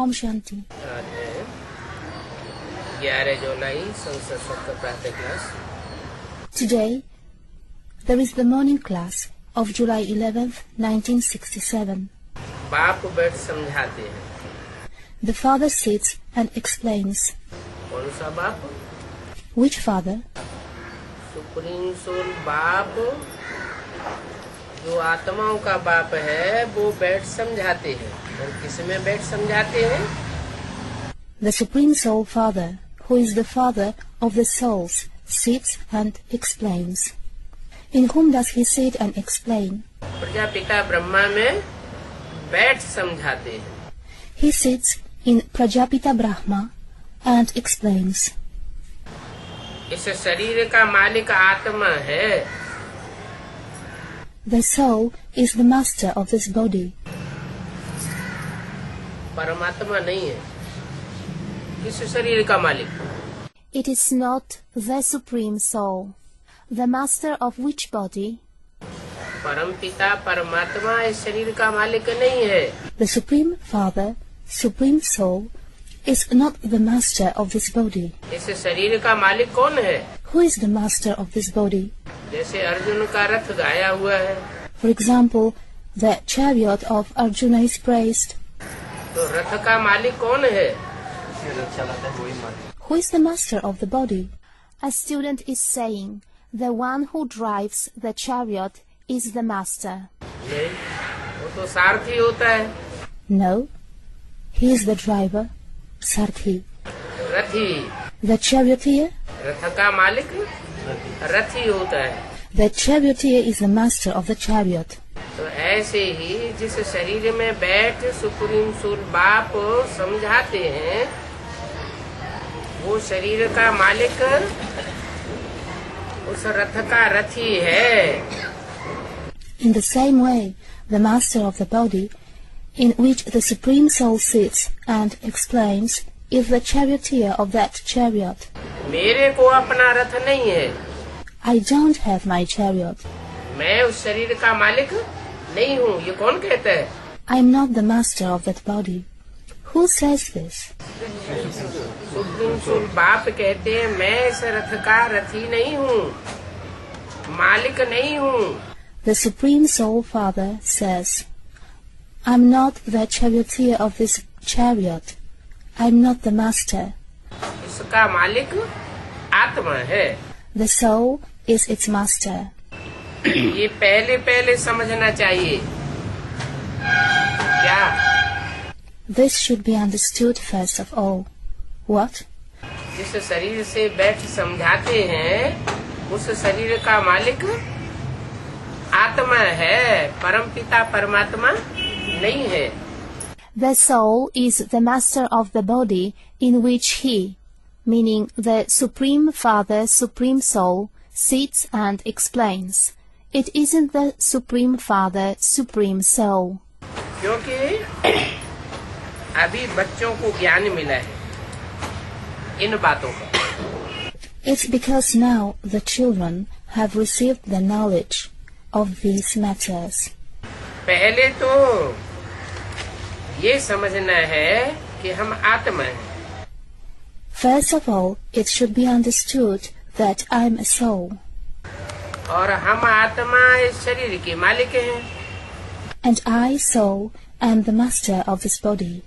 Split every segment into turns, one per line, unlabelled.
ओम शांति।
11 जुलाई संस्कृत सत्र प्रातः class.
Today there is the morning class of July 11th, 1967.
बाप बैठ समझाते हैं।
The father sits and explains.
कौन सा बाप?
Which father?
सुप्रीम सोल बाप, जो आत्माओं का बाप है, वो बैठ समझाते हैं। और किसमें बैठ समझाते हैं?
The Supreme Soul Father, who is the father of the souls, sits and explains. In whom does he sit and explain?
Prajapita Brahma में बैठ समझाते हैं।
He sits in Prajapita Brahma and explains.
इस शरीर का मालिक आत्मा है।
The soul is the master of this body.
परमात्मा नहीं है। किस शरीर का मालिक?
It is not the Supreme Soul. The master of which body?
परम पिता परमात्मा इस शरीर का मालिक नहीं है।
The Supreme Father, Supreme Soul, is not the master of this body.
इस शरीर का मालिक कौन है?
Who is the master of this body?
जैसे अर्जुन का रथ गाया हुआ है।
For example, the chariot of Arjuna is praised.
तो रथ का मालिक कौन है?
Who is the master of the body? A student is saying, the one who drives the chariot is the master.
नहीं, वो तो सारथी होता है।
No, he is the driver, Sarthi.
रथी।
The charioteer?
रथ का मालिक रथी होता है।
The charioteer is the master of the chariot.
तो ऐसे ही जिस शरीर में बैठ सुप्रीम सोल बाप समझाते हैं, वो शरीर का मालिक उस रथ का रथी है।
In the same way, the master of the body, in which the Supreme Soul sits and explains, is the charioteer of that chariot.
मेरे को अपना रथ नहीं है।
I don't have my chariot.
मैं उस शरीर का मालिक नहीं हूँ। ये कौन कहता है?
I am not the master of that body. Who says this?
Supreme soul बाप कहते हैं, मैं इस रथ का रथी नहीं हूँ, मालिक नहीं हूँ।
The Supreme Soul Father says, I'm not the charioteer of this chariot. I'm not the master.
इसका मालिक आत्मा है।
The soul is its master.
ये पहले समझना चाहिए। क्या?
This should be understood first of all. What?
जिस शरीर से बैठ समझाते हैं, उस शरीर का मालिक आत्मा है, परम पिता परमात्मा नहीं है।
The soul is the master of the body in which he, meaning the Supreme Father, Supreme Soul, sits and explains. It isn't the Supreme Father, Supreme Soul.
क्योंकि अभी बच्चों को ज्ञान मिला है इन बातों का।
It's because now the children have received the knowledge of these matters.
पहले तो ये समझना है कि हम आत्मा हैं।
First of all, it should be understood that I am a soul.
और हम आत्मा इस शरीर के मालिक हैं।
And I, soul, am the master of this body.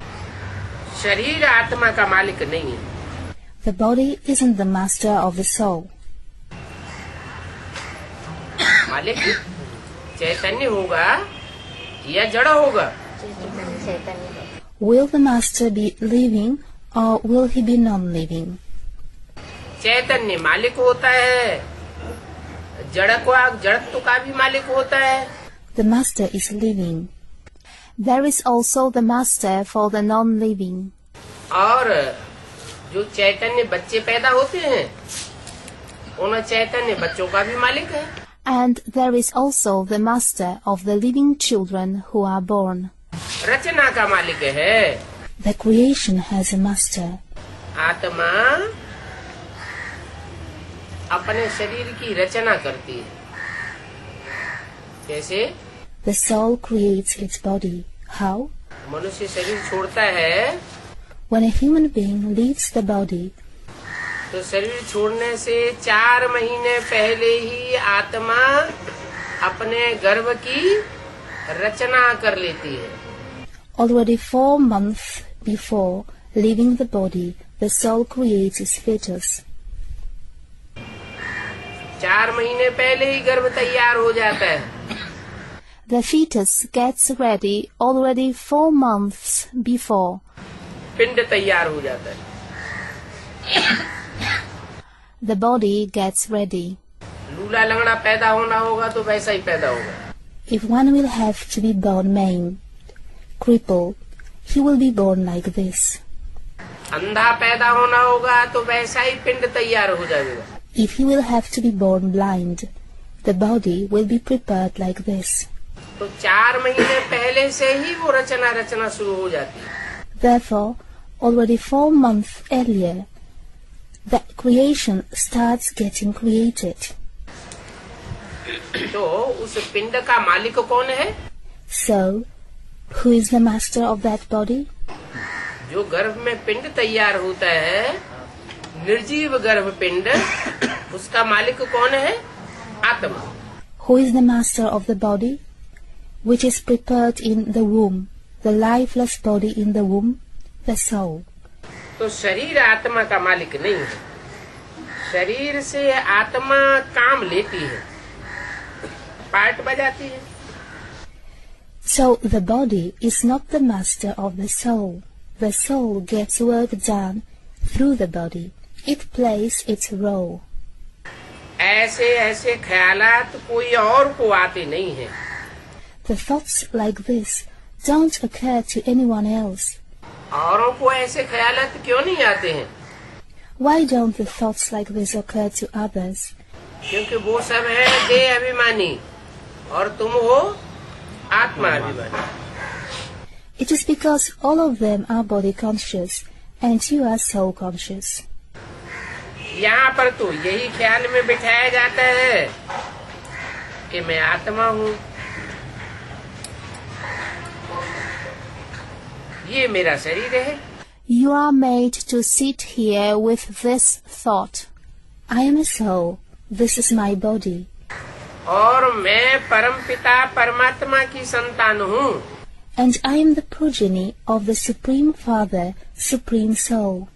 शरीर आत्मा का मालिक नहीं है।
The body isn't the master of the soul.
मालिक चैतन्य होगा या जड़ होगा?
Will the master be living or will he be non-living?
चैतन्य मालिक होता है, जड़त्व का भी मालिक होता है।
The master is living. There is also the master for the non-living.
और जो चैतन्य बच्चे पैदा होते हैं, उन चैतन्य बच्चों का भी मालिक है।
And there is also the master of the living children who are born.
रचना का मालिक है।
The creation has a master.
आत्मा अपने शरीर की रचना करती है। कैसे?
The soul creates its body. How?
मनुष्य शरीर छोड़ता है,
when a human being leaves the body,
तो शरीर छोड़ने से 4 महीने पहले ही आत्मा अपने गर्भ की रचना कर लेती है।
already 4 months before leaving the body, the soul creates its fetus.
4 महीने पहले ही गर्भ तैयार हो जाता है।
The fetus gets ready already 4 months before.
पिंड तैयार हो जाता है।
The body gets ready.
लूला लंगड़ा पैदा होना होगा तो वैसा ही पैदा होगा।
If one will have to be born maimed, crippled, he will be born like this.
अंधा पैदा होना होगा तो वैसा ही पिंड तैयार हो जाएगा।
If he will have to be born blind, the body will be prepared like this.
तो 4 महीने पहले से ही वो रचना शुरू हो जाती है।
Therefore, already 4 months earlier, the creation starts getting created.
तो उस पिंड का मालिक कौन है?
So, who is the master of that body?
जो गर्भ में पिंड तैयार होता है, निर्जीव गर्भ पिंड, उसका मालिक कौन है? आत्मा।
Who is the master of the body, which is prepared in the womb, the lifeless body in the womb, the soul?
तो शरीर आत्मा का मालिक नहीं है। शरीर से आत्मा काम लेती है, पार्ट बजाती है।
So the body is not the master of the soul. The soul gets work done through the body. It plays its role.
ऐसे ऐसे ख्यालात कोई और को आते नहीं है।
The thoughts like this don't occur to anyone else.
औरों को ऐसे ख्यालात क्यों नहीं आते हैं?
Why don't the thoughts like this occur to others?
क्योंकि वो सब है देह अभिमानी और तुम हो आत्मा अभिमानी।
It is because all of them are body conscious and you are soul conscious.
यहाँ पर तो यही ख्याल में बिठाया जाता है कि मैं आत्मा हूँ, ये मेरा शरीर है।
You are made to sit here with this thought. I am a soul. This is my body.
और मैं परमपिता परमात्मा की संतान हूँ।
And I am the progeny of the Supreme Father, Supreme Soul.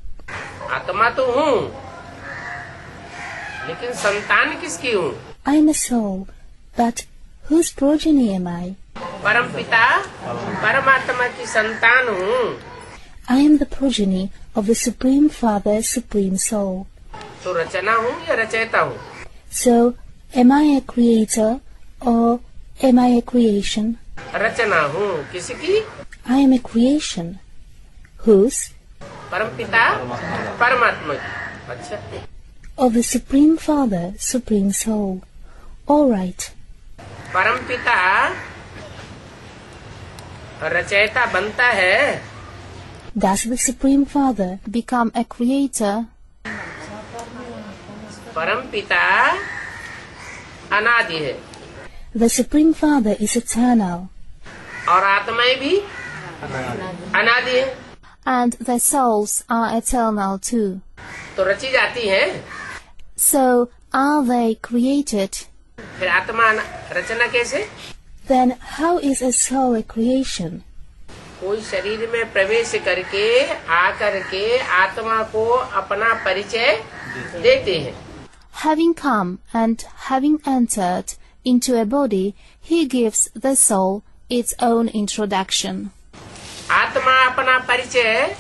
आत्मा तो हूँ, लेकिन संतान किसकी हूँ?
I am a soul, but whose progeny am I?
परमपिता परमात्मा की संतान हूँ।
I am the progeny of the Supreme Father, Supreme Soul.
तो रचना हूँ या रचयिता हूँ?
So, am I a creator or am I a creation?
रचना हूँ किसकी?
I am a creation. Whose?
परमपिता परमात्मा की। अच्छा,
Of the Supreme Father, Supreme Soul. All right.
परमपिता रचयिता बनता है।
Does the Supreme Father become a creator?
परमपिता अनादि है
The Supreme Father is eternal.
और आत्माएं भी अनादि है।
And the souls are eternal too.
तो रची जाती है।
So, are they created?
फिर आत्मा रचना कैसे?
Then how is a soul a creation?
कोई शरीर में प्रवेश करके आकर के आत्मा को अपना परिचय देते हैं।
Having come and having entered into a body, he gives the soul its own introduction.
आत्मा अपना परिचय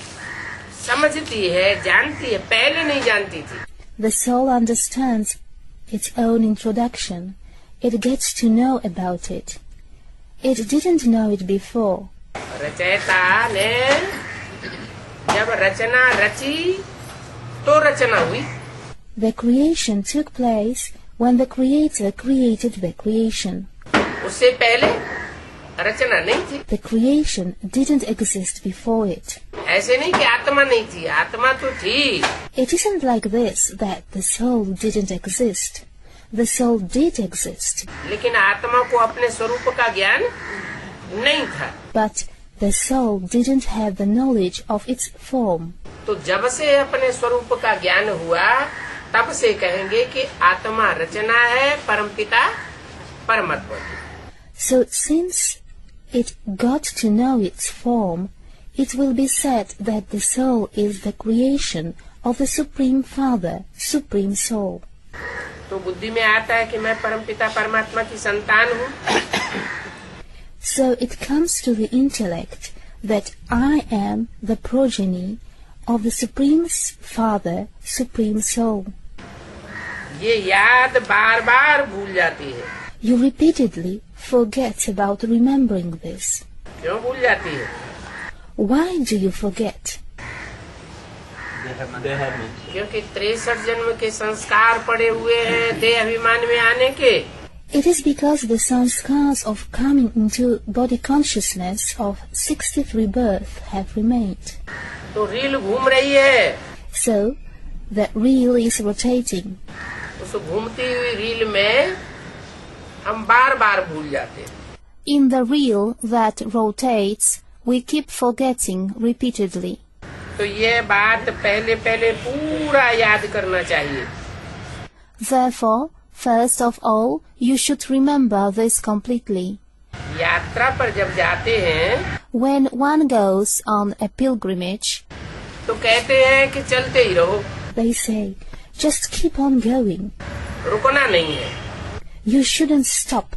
समझती है, जानती है, पहले नहीं जानती थी।
The soul understands its own introduction. It gets to know about it. It didn't know it before.
रचयिता ने जब रचना रची तो रचना हुई।
The creation took place when the Creator created the creation.
उससे पहले रचना नहीं थी।
The creation didn't exist before it.
ऐसे नहीं कि आत्मा नहीं थी, आत्मा तो थी।
It isn't like this that the soul didn't exist. The soul did exist.
लेकिन आत्मा को अपने स्वरूप का ज्ञान नहीं था।
But the soul didn't have the knowledge of its form.
तो जब से अपने स्वरूप का ज्ञान हुआ तब से कहेंगे कि आत्मा रचना है, परमपिता परमात्मा।
So since it got to know its form, it will be said that the soul is the creation of the Supreme Father, Supreme Soul.
तो बुद्धि में आता है कि मैं परमपिता परमात्मा की संतान हूँ।
So it comes to the intellect that I am the progeny of the Supreme Father, Supreme Soul.
ये याद बार बार भूल जाती है।
You repeatedly forget about remembering this.
क्यों भूल जाती है?
Why do you forget?
क्योंकि 63 जन्म के संस्कार पड़े हुए हैं देह अभिमान में आने के।
It is because the sanskars of coming into body consciousness of 63 births have remained.
तो रील घूम रही है।
So the reel is rotating.
उस घूमती हुई रील में हम बार बार भूल जाते हैं।
In the reel that rotates, we keep forgetting repeatedly.
तो ये बात पहले पूरा याद करना चाहिए।
Therefore, first of all, you should remember this completely.
यात्रा पर जब जाते हैं
When one goes on a pilgrimage,
तो कहते हैं कि चलते ही रहो,
they say, just keep on going.
रुकना नहीं है।
You shouldn't stop.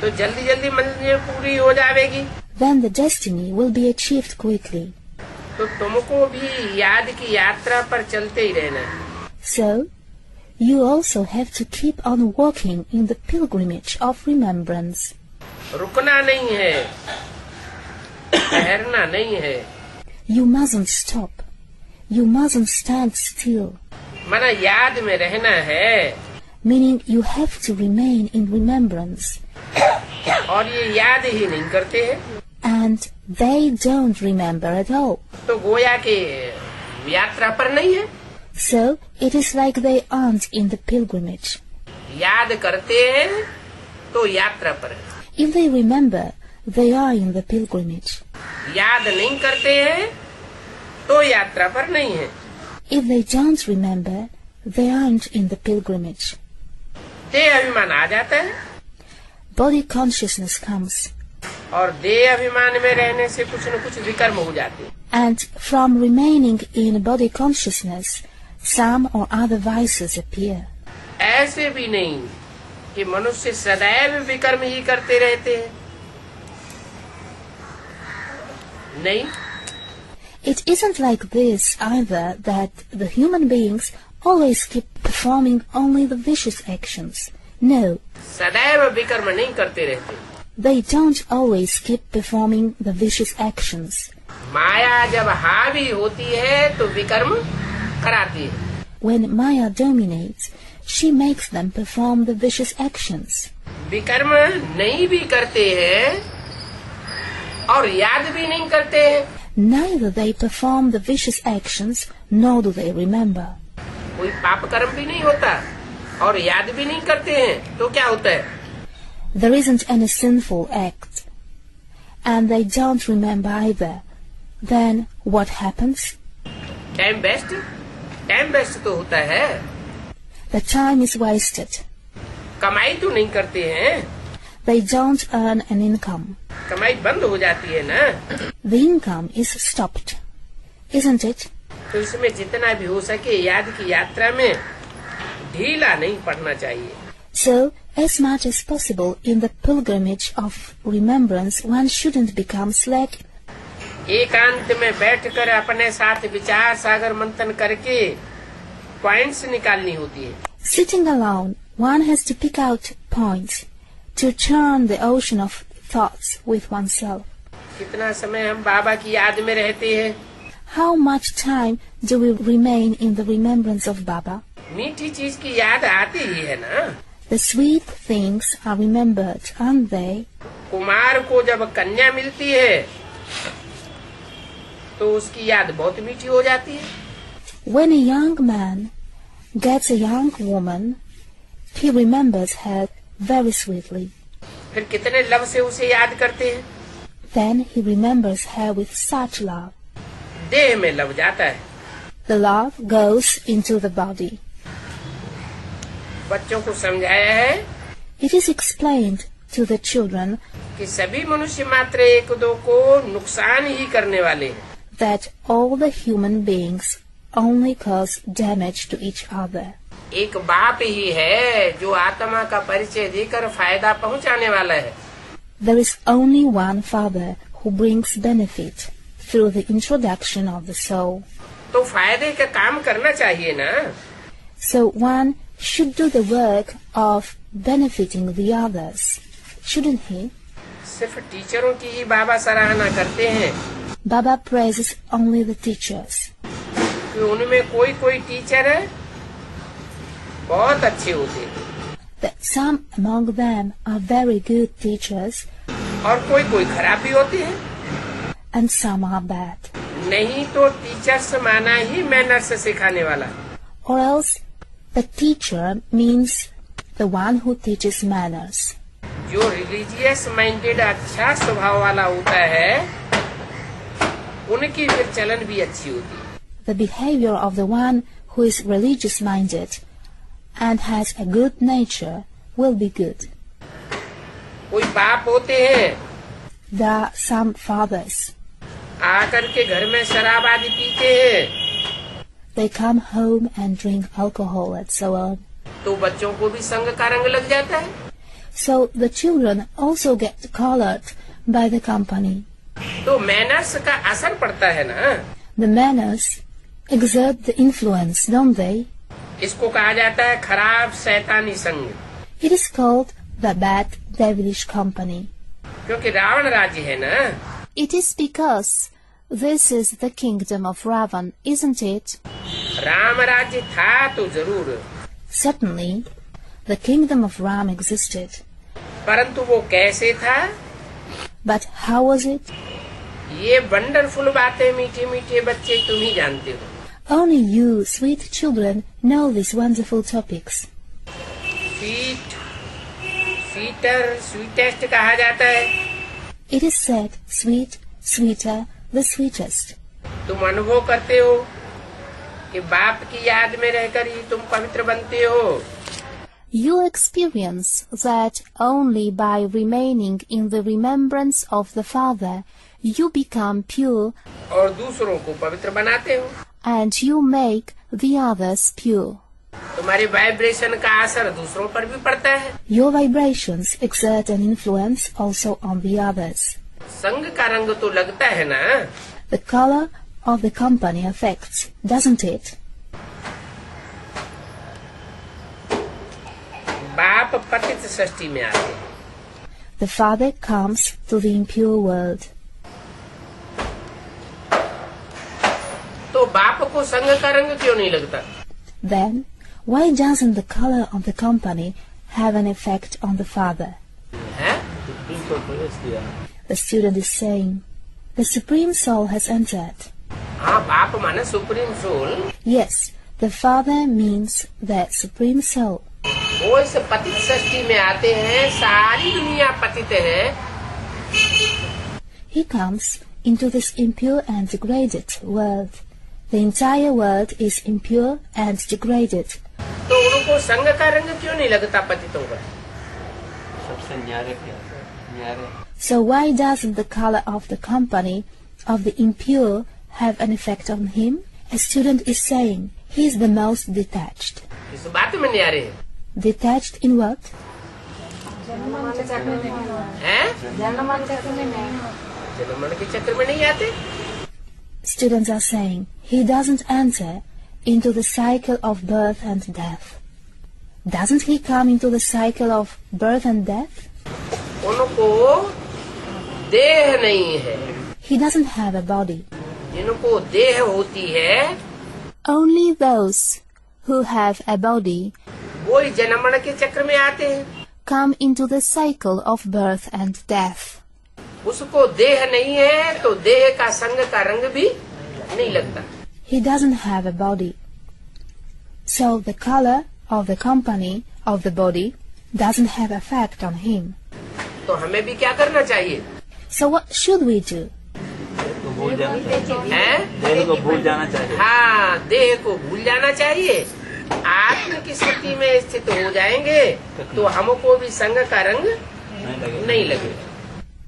तो जल्दी जल्दी मंजिल पूरी हो जाएगी।
Then the destiny will be achieved quickly.
तो तुमको भी याद की यात्रा पर चलते ही रहना है।
So, you also have to keep on walking in the pilgrimage of remembrance.
रुकना नहीं है, ठहरना नहीं है।
You mustn't stop. You mustn't stand still.
माना याद में रहना है।
Meaning you have to remain in remembrance.
और ये याद ही नहीं करते हैं।
And they don't remember at all.
तो गोया के यात्रा पर नहीं है।
So, it is like they aren't in the pilgrimage.
याद करते हैं तो यात्रा पर है।
If they remember, they are in the pilgrimage.
याद नहीं करते हैं तो यात्रा पर नहीं है।
If they don't remember, they aren't in the pilgrimage.
देह अभिमान आ जाता है
Body consciousness comes.
और देह अभिमान में रहने से कुछ न कुछ विकर्म हो जाते हैं।
And from remaining in body consciousness, some or other vices appear.
ऐसे भी नहीं कि मनुष्य सदैव विकर्म ही करते रहते हैं। नहीं,
It isn't like this either, that the human beings always keep performing only the vicious actions. No,
सदैव विकर्म नहीं करते रहते।
they don't always keep performing the vicious actions.
माया जब हावी होती है तो विकर्म कराती है।
When Maya dominates, she makes them perform the vicious actions.
विकर्म नहीं भी करते हैं और याद भी नहीं करते हैं।
Neither they perform the vicious actions, nor do they remember.
कोई पाप कर्म भी नहीं होता और याद भी नहीं करते हैं तो क्या होता है?
There isn't any sinful act, and they don't remember either. Then what happens?
Time waste तो होता है।
The time is wasted.
कमाई तो नहीं करते हैं।
They don't earn an income.
कमाई बंद हो जाती है ना।
The income is stopped, isn't it?
तो इसमें जितना भी हो सके याद की यात्रा में ढीला नहीं पड़ना चाहिए।
So, as much as possible in the pilgrimage of remembrance, one shouldn't become slack.
एकांत में बैठकर अपने साथ विचार सागर मंथन करके पॉइंट्स निकालनी होती है।
Sitting alone, one has to pick out points to churn the ocean of thoughts with oneself.
कितना समय हम बाबा की याद में रहते हैं?
How much time do we remain in the remembrance of Baba?
मीठी चीज की याद आती ही है ना।
The sweet things are remembered, aren't they?
Kumar को जब कन्या मिलती है तो उसकी याद बहुत मीठी हो जाती है।
When a young man gets a young woman, he remembers her very sweetly.
फिर कितने लव से उसे याद करते हैं?
Then he remembers her with such love.
देह में लग जाता है.
The love goes into the body.
बच्चों को समझाया है
It is explained to the children
कि सभी मनुष्य मात्र एक दो को नुकसान ही करने वाले हैं.
that all the human beings only cause damage to each other.
एक बाप ही है जो आत्मा का परिचय देकर फायदा पहुंचाने वाला है.
There is only one Father who brings benefit through the introduction of the soul.
तो फायदे का काम करना चाहिए ना.
So one should do the work of benefiting the others, shouldn't he?
सिर्फ टीचरों की ही बाबा सराहना करते हैं.
Baba praises only the teachers.
कि उनमें कोई कोई टीचर है बहुत अच्छे होते हैं.
That some among them are very good teachers
और कोई कोई खराब भी होते हैं.
and some are bad.
नहीं तो टीचर्स माना ही मैनर्स सिखाने वाला.
Or else the teacher means the one who teaches manners.
जो रिलीजियस माइंडेड अच्छा स्वभाव वाला होता है उनकी फिर चलन भी अच्छी होती है.
The behavior of the one who is religious minded and has a good nature will be good.
कोई बाप होते हैं
There are some fathers.
आकर के घर में शराब आदि पीते हैं.
They come home and drink alcohol and so on.
तो बच्चों को भी संग का रंग लग जाता है.
So the children also get colored by the company.
तो मैनर्स का असर पड़ता है ना.
The manners exert the influence, don't they?
इसको कहा जाता है खराब शैतानी संग.
It is called the bad devilish company.
क्योंकि रावण राज्य है ना.
It is because this is the kingdom of Ravan, isn't it?
Ram राज्य था तो जरूर.
Certainly, the kingdom of Ram existed.
परंतु वो कैसे था?
But how was it?
ये वंडरफुल बातें मीठे मीठे बच्चे तुम ही जानते हो.
Only you, sweet children, know these wonderful topics.
Sweeter sweetest कहा जाता है.
It is said, sweet, sweeter, the sweetest.
तुम अनुभव करते हो कि बाप की याद में रहकर ही तुम पवित्र बनते हो.
You experience that only by remaining in the remembrance of the Father you become pure
और दूसरों को पवित्र बनाते हो.
and you make the others pure.
तुम्हारे वाइब्रेशन का असर दूसरों पर भी पड़ता है.
Your vibrations exert an influence also on the others.
संग का रंग तो लगता है ना.
The color of the company affects, doesn't it?
बाप पतित सृष्टि में आते हैं.
The Father comes to the impure world.
तो बाप को संग का रंग क्यों नहीं लगता?
Then, why doesn't the color of the company have an effect on the Father?
है?
The student is saying, the Supreme Soul has entered.
हाँ, बाप माने supreme soul.
Yes, the Father means the Supreme Soul.
वो इस पतित सृष्टि में आते हैं. सारी दुनिया पतित है.
He comes into this impure and degraded world. The entire world is impure and degraded.
तो उनको संग का रंग क्यों नहीं लगता पतितों का?
सबसे न्यारे.
So why doesn't the color of the company of the impure have an effect on him? A student is saying he is the most detached.
इस बात में न्यारे है.
Detached in what?
हैं? जन्म के चक्र में नहीं आते.
Students are saying he doesn't enter into the cycle of birth and death. Doesn't he come into the cycle of birth and death?
उनको देह नहीं है.
He doesn't have a body.
जिनको देह होती है
Only those who have a body
वो ही जन्म के चक्र में आते हैं.
come into the cycle of birth and death.
उसको देह नहीं है तो देह का संग का रंग भी नहीं लगता.
He doesn't have a body. So the color of the company of the body doesn't have effect on him.
तो हमें भी क्या करना चाहिए?
So what should we do?
तो भूल जाना चाहिए,
हैं?
देह को भूल जाना चाहिए।
हाँ, देह को भूल जाना चाहिए। आत्म की स्थिति में स्थित हो जाएंगे तो हमको भी संग का रंग नहीं लगेगा।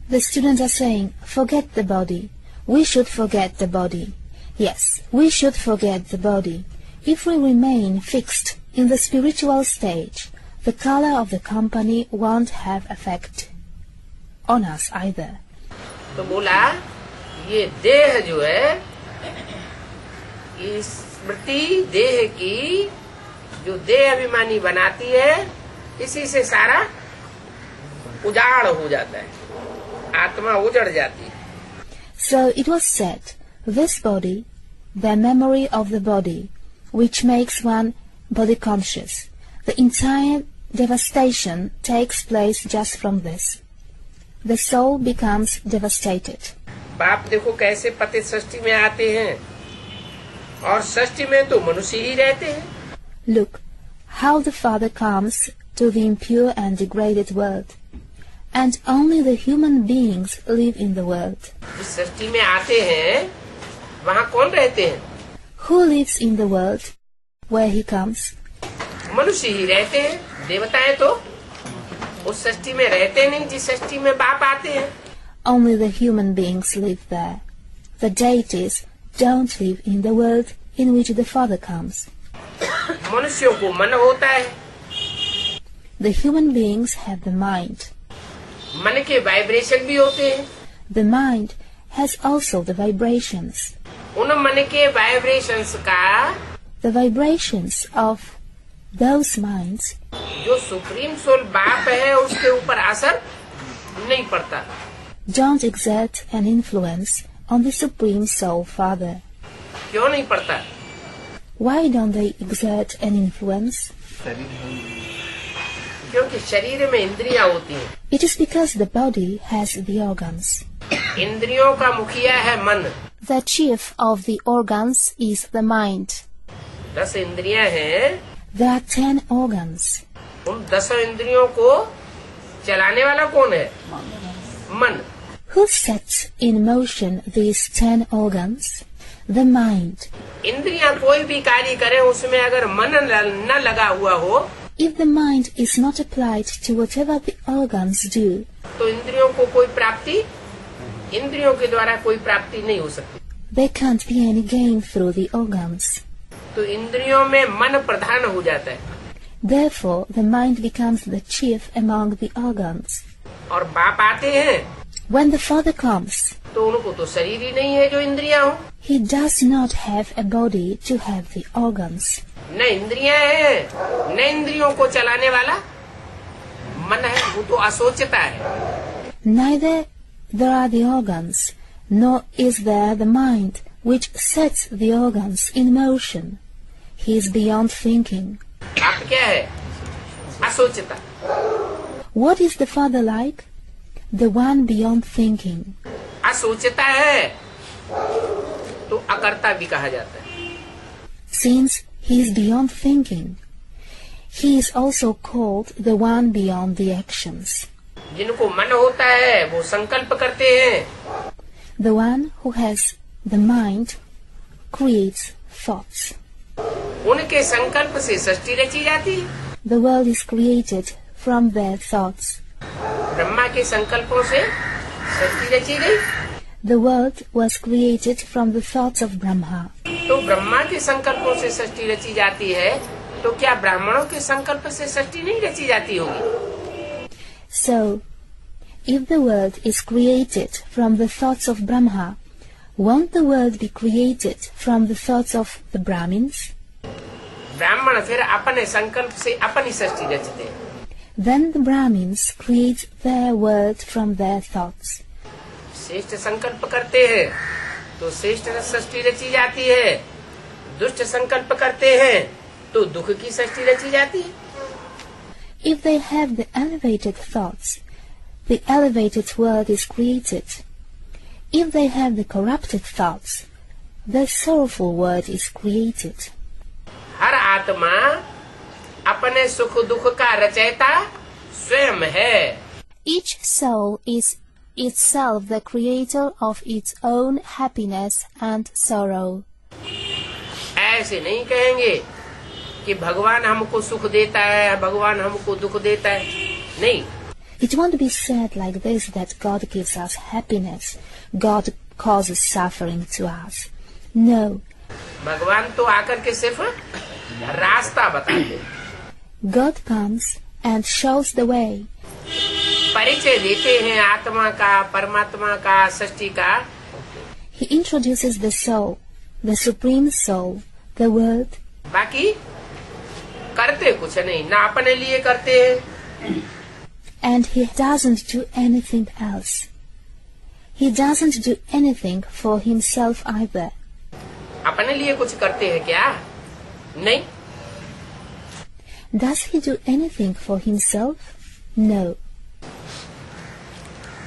The students are saying, forget the body. We should forget the body. Yes, we should forget the body. If we remain fixed in the spiritual stage, the color of the company won't have effect on us either.
तो बोला ये देह जो है, इस स्मृति देह की जो देह अभिमानी बनाती है, इसी से सारा उजाड़ हो जाता है, आत्मा उजड़ जाती है।
So it was said, this body, the memory of the body, which makes one body conscious, the entire devastation takes place just from this. The soul becomes devastated.
बाप देखो कैसे पतित सृष्टि में आते हैं, और सृष्टि में तो मनुष्य ही रहते हैं।
Look how the Father comes to the impure and degraded world, and only the human beings live in the world.
जिस सृष्टि में आते हैं वहाँ कौन रहते हैं?
Who lives in the world where he comes?
मनुष्य ही रहते हैं। देवताएं तो उस सृष्टि में रहते नहीं जिस सृष्टि में बाप आते हैं।
Only the human beings live there. The deities don't live in the world in which the Father comes.
मनुष्यों को मन होता है।
The human beings have the mind.
मन के वाइब्रेशन भी होते हैं।
The mind has also the vibrations.
उन मन के वाइब्रेशंस का
The vibrations of those minds
जो सुप्रीम सोल बाप है उसके ऊपर असर नहीं पड़ता।
don't exert an influence on the Supreme Soul Father.
क्यों नहीं पड़ता?
Why don't they exert an influence?
क्योंकि शरीर में इंद्रियां होती हैं।
It is because the body has the organs.
इंद्रियों का मुखिया है मन।
The chief of the organs is the mind.
10 इंद्रियां हैं।
There are 10 organs.
उन 10 इंद्रियों को चलाने वाला कौन है? मन।
Who sets in motion these 10 organs? The mind.
इंद्रियां कोई भी कार्य करें उसमें अगर मन न लगा हुआ हो,
If the mind is not applied to whatever the organs do,
तो इंद्रियों को कोई प्राप्ति, इंद्रियों के द्वारा कोई प्राप्ति नहीं हो सकती।
there can't be any gain through the organs.
तो इंद्रियों में मन प्रधान हो जाता है।
Therefore, the mind becomes the chief among the organs.
और बाप आते हैं
When the Father comes,
तो उनको तो शरीर ही नहीं है जो इंद्रियां हो।
he does not have a body to have the organs.
न इंद्रियां हैं, न इंद्रियों को चलाने वाला मन है, वो तो असोचता है।
Neither there are the organs, nor is there the mind which sets the organs in motion. He is beyond thinking.
बाप क्या है? असोचता।
What is the Father like? The one beyond thinking.
असोचता है तो अकर्ता भी कहा जाता है।
Since he is beyond thinking, he is also called the one beyond the actions.
जिनको मन होता है वो संकल्प करते हैं।
The one who has the mind creates thoughts.
उनके संकल्प से सृष्टि रची जाती है।
The world is created from their thoughts.
Brahma के संकल्पों से सृष्टि रची गई।
The world was created from the thoughts of Brahma.
तो ब्रह्मा के संकल्पों से सृष्टि रची जाती है, तो क्या ब्राह्मणों के संकल्प से सृष्टि नहीं रची जाती होगी?
So, if the world is created from the thoughts of Brahma, won't the world be created from the thoughts of the Brahmins?
ब्राह्मण फिर अपने संकल्प से अपनी सृष्टि रचते हैं।
Then the Brahmins create their world from their thoughts.
श्रेष्ठ संकल्प करते हैं तो श्रेष्ठ सृष्टि रची जाती है। दुष्ट संकल्प करते हैं तो दुख की सृष्टि रची जाती है।
If they have the elevated thoughts, the elevated world is created. If they have the corrupted thoughts, the sorrowful world is created.
हर आत्मा अपने सुख दुख का रचयिता स्वयं है।
Each soul is itself the creator of its own happiness and sorrow.
ऐसे नहीं कहेंगे कि भगवान हमको सुख देता है, भगवान हमको दुख देता है, नहीं.
It won't be said like this that God gives us happiness, God causes suffering to us. No.
भगवान तो आकर के सिर्फ रास्ता बताते.
God comes and shows the way.
परिचय देते हैं आत्मा का, परमात्मा का, सृष्टि का.
He introduces the soul, the supreme soul, the world.
बाकी करते कुछ नहीं, ना अपने लिए करते हैं.
And he doesn't do anything else. He doesn't do anything for himself either.
अपने लिए कुछ करते हैं क्या? नहीं.
Does he do anything for himself? No.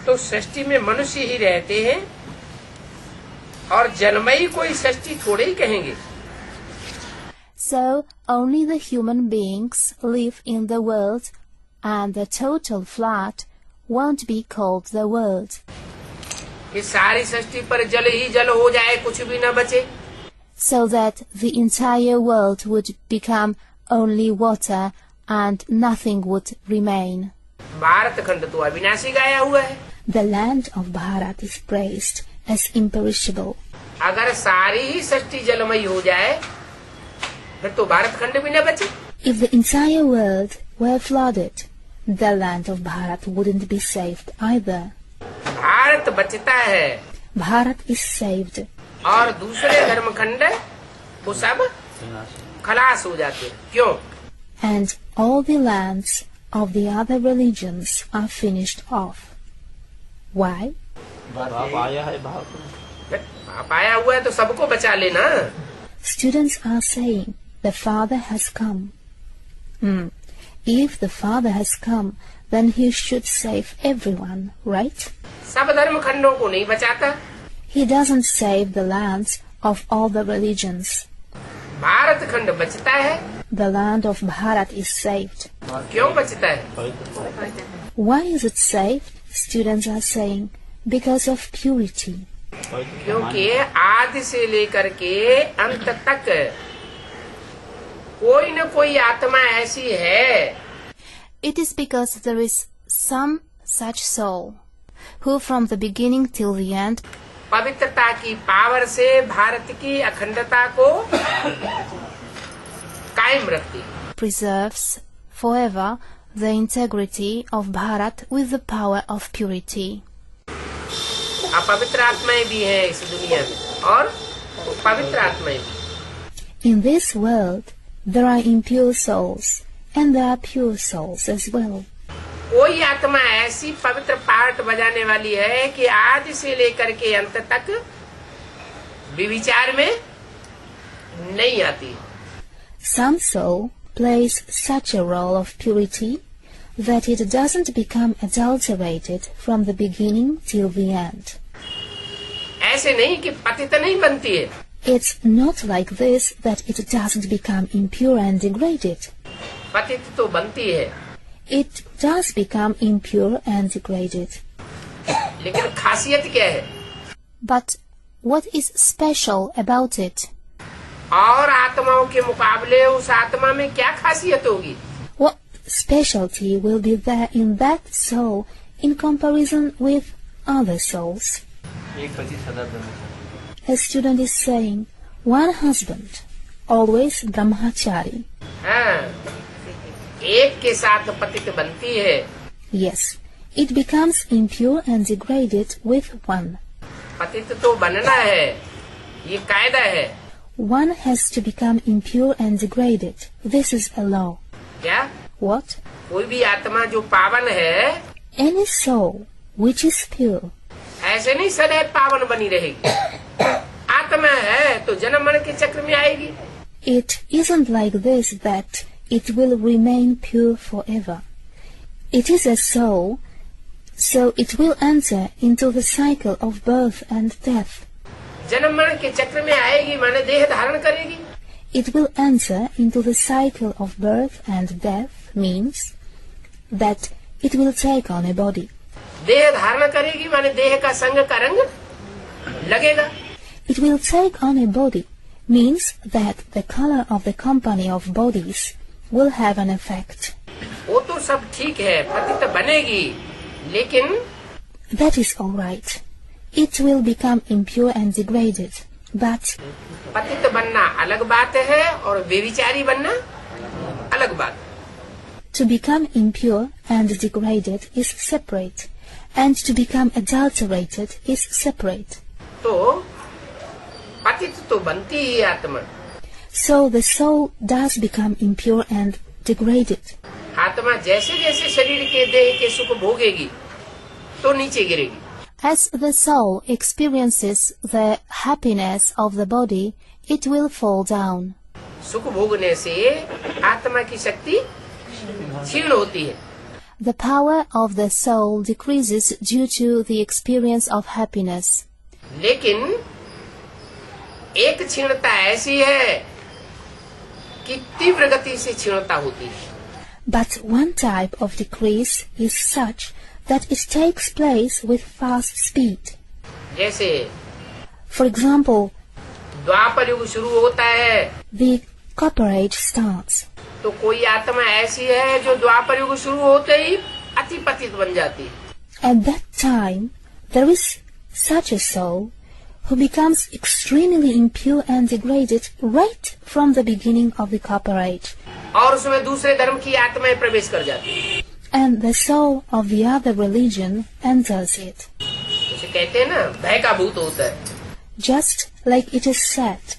तो सृष्टि में मनुष्य ही रहते हैं और जन्मई कोई सृष्टि थोड़े ही कहेंगे.
So only the human beings live in the world, and the total flood won't be called the world.
कि सारी सृष्टि पर जल ही जल हो जाए, कुछ भी न बचे.
So that the entire world would become only water and nothing would remain.
Bharat खंड तो अविनाशी गाया हुआ है.
The land of Bharat is praised as imperishable.
अगर सारी ही सृष्टि जलमयी हो जाए, फिर तो भारत खंड भी न बचे.
If the entire world were flooded, the land of Bharat wouldn't be saved either.
Bharat बचता है.
Bharat is saved.
और दूसरे धर्म खंड वो सब खलास हो जाते हैं. क्यों?
And all the lands of the other religions are finished off. Why?
बाप आया है भारत में.
आप आया हुआ है तो सबको बचा लेना.
Students are saying the Father has come. If the Father has come, then he should save everyone, right?
सब धर्म खंडों को नहीं बचाता.
He doesn't save the lands of all the religions.
Bharat खंड बचता है.
The land of Bharat is saved.
क्यों बचता है?
Why is it saved? Students are saying because of purity.
क्योंकि आदि से लेकर के अंत तक कोई न कोई आत्मा ऐसी है.
It is because there is some such soul who from the beginning till the end
पवित्रता की पावर से भारत की अखंडता को कायम रखती है.
preserves forever the integrity of Bharat with the power of purity.
अपवित्र आत्माएं भी हैं इस दुनिया में और पवित्र आत्माएं भी.
In this world there are impure souls and there are pure souls as well.
कोई आत्मा ऐसी पवित्र पार्ट बजाने वाली है कि आदि से लेकर के अंत तक विचार में नहीं आती.
Some soul plays such a role of purity that it doesn't become adulterated from the beginning till the end.
ऐसे नहीं कि पतित नहीं बनती है.
It's not like this that it doesn't become impure and degraded.
पतित तो बनती है.
It does become impure and degraded.
लेकिन खासियत क्या है?
But what is special about it?
और आत्माओं के मुकाबले उस आत्मा में क्या खासियत होगी?
What specialty will be there in that soul in comparison with other souls?
एक पति सदा ब्रह्मचारी.
A student is saying, one husband, always brahmachari.
हाँ, एक के साथ पतित बनती है.
Yes, it becomes impure and degraded with one.
पतित तो बनना है, ये कायदा है.
One has to become impure and degraded. This is a law.
क्या?
What?
कोई भी आत्मा जो पावन है,
Any soul which is pure
ऐसे नहीं सदैव पावन बनी रहेगी. आत्मा है तो जन्म मरण के चक्र में आएगी.
It isn't like this that it will remain pure forever. It is a soul, so it will enter into the cycle of birth and death.
जन्म मरण के चक्र में आएगी माने देह धारण करेगी.
It will enter into the cycle of birth and death means that it will take on a body.
देह धारण करेगी माने देह का संग का रंग लगेगा.
It will take on a body, means that the color of the company of bodies will have an effect.
वो तो सब ठीक है, पतित बनेगी, लेकिन
That is all right. It will become impure and degraded, but
पतित बनना अलग बात है और व्यभिचारी बनना अलग बात.
to become impure and degraded is separate, and to become adulterated is separate.
तो पतित तो बनती ही आत्मा.
So the soul does become impure and degraded.
आत्मा जैसे जैसे शरीर के देह के सुख भोगेगी तो नीचे गिरेगी.
As the soul experiences the happiness of the body, it will fall down.
सुख भोगने से आत्मा की शक्ति क्षीण होती है.
The power of the soul decreases due to the experience of happiness.
लेकिन एक क्षीणता ऐसी है कि तीव्र गति से क्षीणता होती है.
But one type of decrease is such that it takes place with fast speed.
जैसे
For example,
द्वापर युग शुरू होता है
the Copper Age starts.
तो कोई आत्मा ऐसी है जो द्वापर युग शुरू होते ही अति पतित बन जाती है.
At that time, there is such a soul who becomes extremely impure and degraded right from the beginning of the Copper Age.
और उसमें दूसरे धर्म की आत्माएं प्रवेश कर जाती है.
And the soul of the other religion enters it.
उसे कहते हैं ना, भय का भूत होता है.
Just like it is said,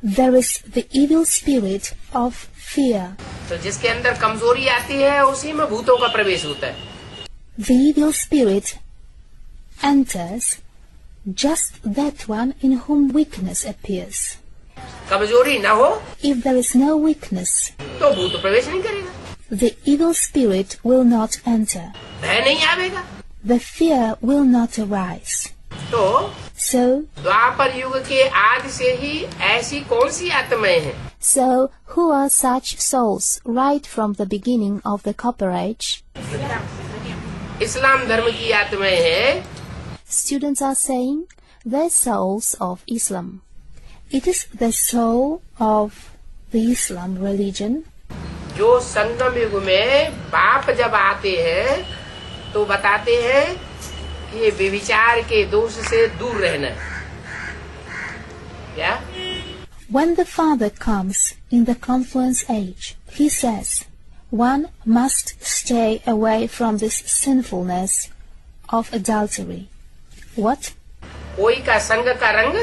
there is the evil spirit of fear.
तो जिसके अंदर कमजोरी आती है उसी में भूतों का प्रवेश होता है.
The evil spirit enters just that one in whom weakness appears.
कमजोरी न हो
If there is no weakness,
तो भूत प्रवेश नहीं करेगा,
the evil spirit will not enter.
भय नहीं आवेगा.
The fear will not arise.
तो
So,
द्वापर युग के आदि से ही ऐसी कौन सी आत्माएं हैं
who are such souls right from the beginning of the Copper Age?
इस्लाम धर्म की आत्माएं हैं.
Students are saying the souls of Islam. It is the soul of the Islam religion
जो संगम युग में बाप जब आते हैं तो बताते हैं कि ये व्यभिचार के दोष से दूर रहना है. क्या?
When the Father comes in the Confluence Age, he says, one must stay away from this sinfulness of adultery. What?
कोई का संग का रंग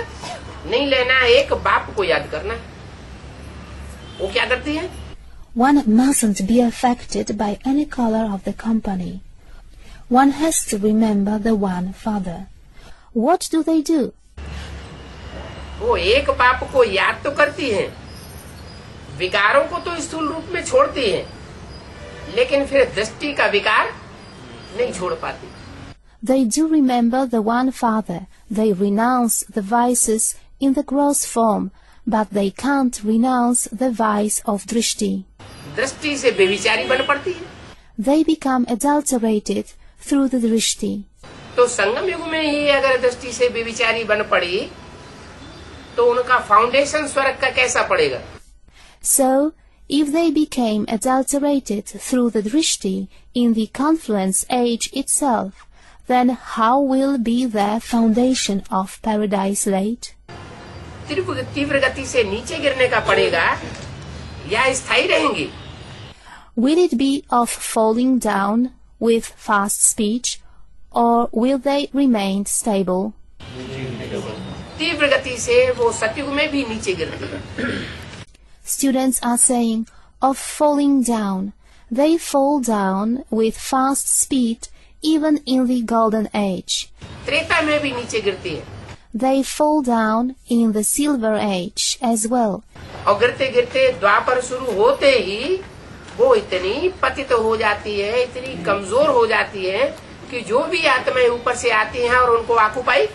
नहीं लेना, एक बाप को याद करना. वो क्या करती है?
One mustn't be affected by any color of the company. One has to remember the one Father. What do they do?
वो एक बाप को याद तो करती हैं, विकारों को तो स्थूल रूप में छोड़ती हैं, लेकिन फिर दृष्टि का विकार नहीं छोड़ पाती.
They do remember the one Father. They renounce the vices in the gross form, but they can't renounce the vice of drishti.
दृष्टि से बेविचारी बन पड़ती है.
They become adulterated through the drishti.
तो संगम युग में ही अगर दृष्टि से बेविचारी बन पड़ी तो उनका फाउंडेशन स्वर्ग का कैसा पड़ेगा?
So, if they became adulterated through the drishti in the Confluence Age itself, then how will be their foundation of paradise laid?
तीव्र गति से नीचे गिरने का पड़ेगा या स्थायी रहेंगी?
Will it be of falling down with fast speed, or will they remain stable?
तीव्र गति से वो सतयुग में भी नीचे गिरती है.
Students are saying of falling down. They fall down with fast speed even in the Golden Age.
Treta में भी नीचे गिरती है.
They fall down in the Silver Age as well.
और गिरते गिरते द्वापर शुरू होते ही वो इतनी पतित हो जाती है, इतनी कमजोर हो जाती है कि जो भी आत्माएं ऊपर से आती हैं और उनको ऑक्युपाई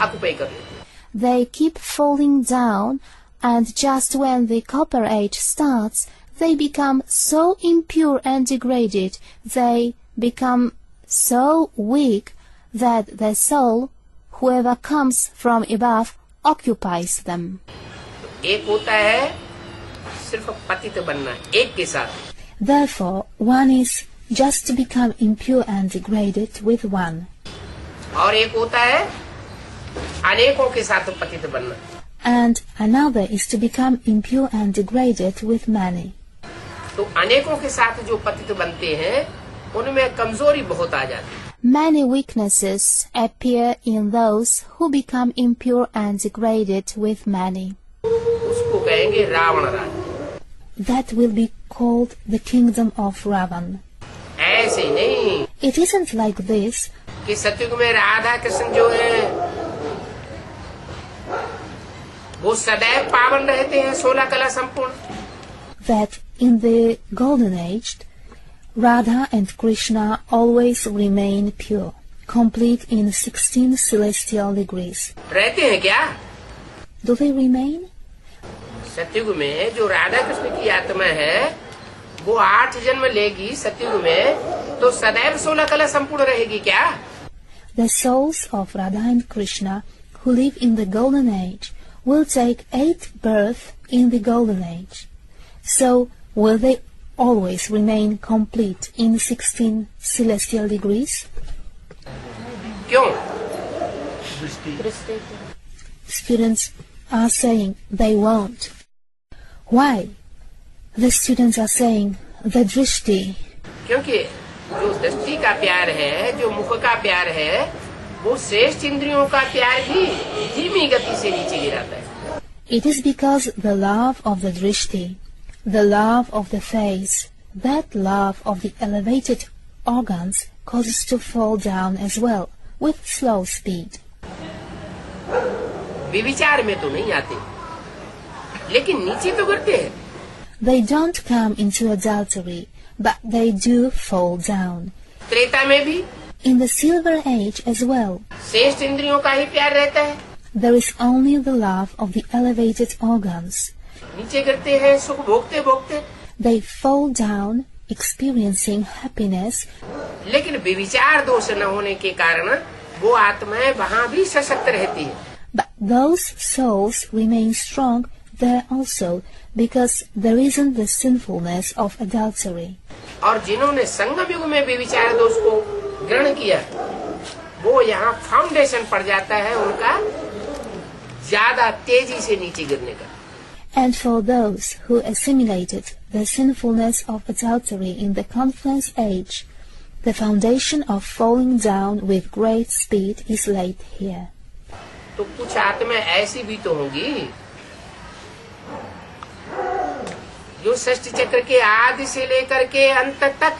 कर लेती है.
They keep falling down, and just when the Copper Age starts, they become so impure and degraded, they become so weak that the soul, whoever comes from above, occupies them.
एक होता है सिर्फ पतित बनना एक के साथ.
Therefore, one is just to become impure and degraded with one.
और एक होता है अनेकों के साथ पतित बनना.
And another is to become impure and degraded with many.
तो अनेकों के साथ जो पतित बनते हैं उनमें कमजोरी बहुत आ जाती है.
Many weaknesses appear in those who become impure and degraded with many.
उसको कहेंगे रावण राज्य.
That will be called the kingdom of Ravan.
ऐसे नहीं
It isn't like this
कि सतयुग में राधा कृष्ण जो है वो सदैव पावन रहते हैं 16 कला संपूर्ण.
that in the golden age, Radha and Krishna always remain pure, complete in 16 celestial degrees.
रहते हैं क्या?
Do they remain?
सतयुग में जो राधा कृष्ण की आत्मा है वो 8 जन्म लेगी सतयुग में तो सदैव 16 कला संपूर्ण रहेगी क्या?
The souls of Radha and Krishna who live in the golden age will take 8 births in the golden age. So will they always remain complete in 16 celestial degrees?
क्यों?
Students are saying they won't. Why? The students are saying the drishti.
क्योंकि जो दृष्टि का प्यार है जो मुख का प्यार है वो श्रेष्ठ इंद्रियों का प्यार ही धीमी गति से नीचे गिराता है.
It is because the love of the drishti, the love of the face, that love of the elevated organs causes to fall down as well with slow speed.
विविचार में तो नहीं आते लेकिन नीचे तो गिरते हैं.
They don't come into adultery, but they do fall down.
Treta में भी
In the silver age as well,
श्रेष्ठ इंद्रियों का ही प्यार रहता है.
there is only the love of the elevated organs.
नीचे गिरते हैं सुख भोगते भोगते.
They fall down, experiencing happiness,
लेकिन विविचार दोष न होने के कारण वो आत्माएं वहाँ भी सशक्त रहती है.
but those souls remain strong there also, because there isn't the sinfulness of adultery.
और जिन्होंने संगम युग में विविचार दोष को ग्रहण किया वो यहाँ फाउंडेशन पड़ जाता है उनका ज्यादा तेजी से नीचे गिरने का.
And for those who assimilated the sinfulness of adultery in the confluence age, the foundation of falling down with great speed is laid here.
तो कुछ आत्माएं ऐसी भी तो होंगी जो षष्ठ चक्र के आदि से लेकर के अंत तक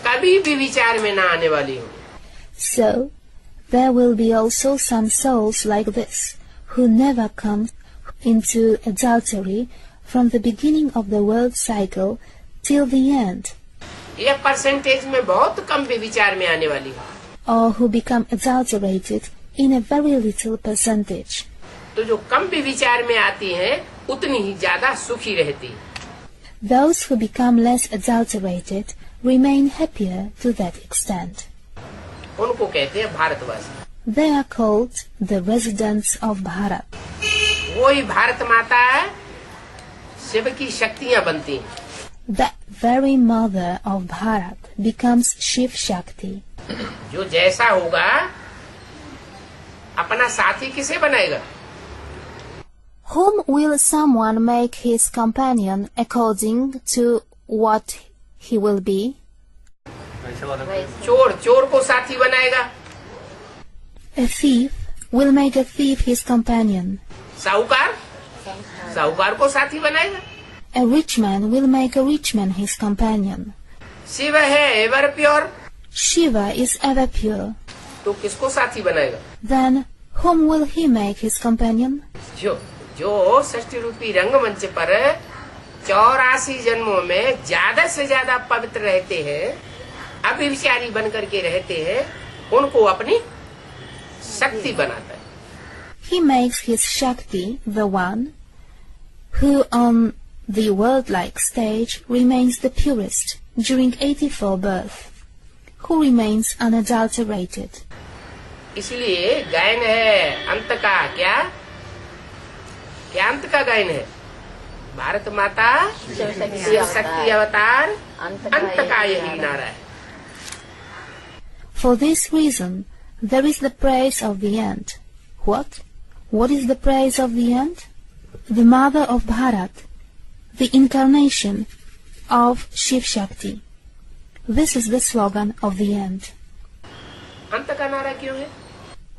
कभी भी विचार में ना आने वाली हो.
So, there will be also some souls like this, who never come into adultery from the beginning of the world cycle till the end,
ये परसेंटेज में बहुत कम भी विचार में आने वाली हो.
or who become adulterated in a very little percentage.
तो जो कम भी विचार में आती हैं उतनी ही ज्यादा सुखी रहती है.
Those who become less adulterated remain happier to that extent.
उनको कहते हैं भारतवासी.
They are called the residents of Bharat.
वो ही भारत माता शिव की शक्तियाँ बनती हैं.
That very mother of Bharat becomes Shiv Shakti.
जो जैसा होगा अपना साथी किसे बनाएगा?
Whom will someone make his companion according to what he will be?
चोर चोर को साथी बनाएगा.
A thief will make a thief his companion.
साहूकार साहूकार को साथी बनाएगा.
A rich man will make a rich man his companion.
Shiv है ever pure.
Shiva is ever pure.
तो किसको साथी बनाएगा?
Then whom will he make his companion?
जो षष्ठी रूपी रंगमंच पर 84 जन्मों में ज्यादा से ज्यादा पवित्र रहते हैं, अभिविचारी बन करके रहते हैं, उनको अपनी शक्ति बनाता है.
He makes his Shakti the one who on the world-like stage remains the purest during 84 births, who remains unadulterated.
इसलिए गायन है अंत का। क्या क्या अंत का गायन है? भारत माता शिव शक्ति अवतार अंत का यही नारा है।
For this reason, there is the praise of the end. What? What is the praise of the end? The mother of Bharat, the incarnation of Shiv Shakti. This is the slogan of the end.
अंत का नारा क्यों है?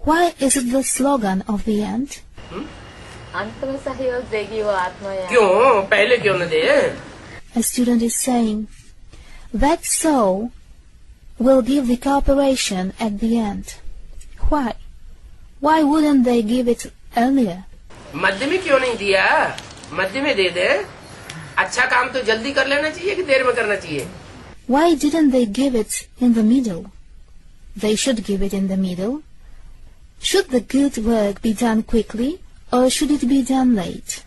Why is it the slogan of the end?
अंत में सहयोग देगी वो आत्मा।
क्यों? पहले क्यों न दे?
A student is saying, that soul will give the cooperation at the end. Why? Why wouldn't they give it earlier?
मध्य में क्यों नहीं दिया? मध्य में दे दे। अच्छा काम तो जल्दी कर लेना चाहिए कि देर में करना चाहिए?
Why didn't they give it in the middle? They should give it in the middle. Should the good work be done quickly or should it be done late?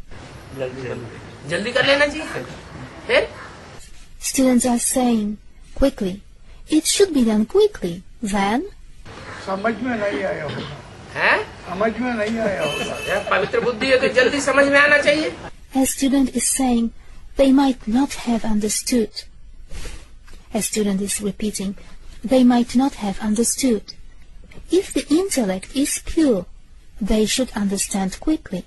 जल्दी कर लेना चाहिए। फिर
Students are saying, quickly. It should be done quickly. Then?
समझ में नहीं आया होगा।
है?
समझ में नहीं आया होगा।
पवित्र बुद्धि है तो जल्दी समझ में आना चाहिए।
A student is saying, they might not have understood. A student is repeating, they might not have understood. If the intellect is pure, they should understand quickly.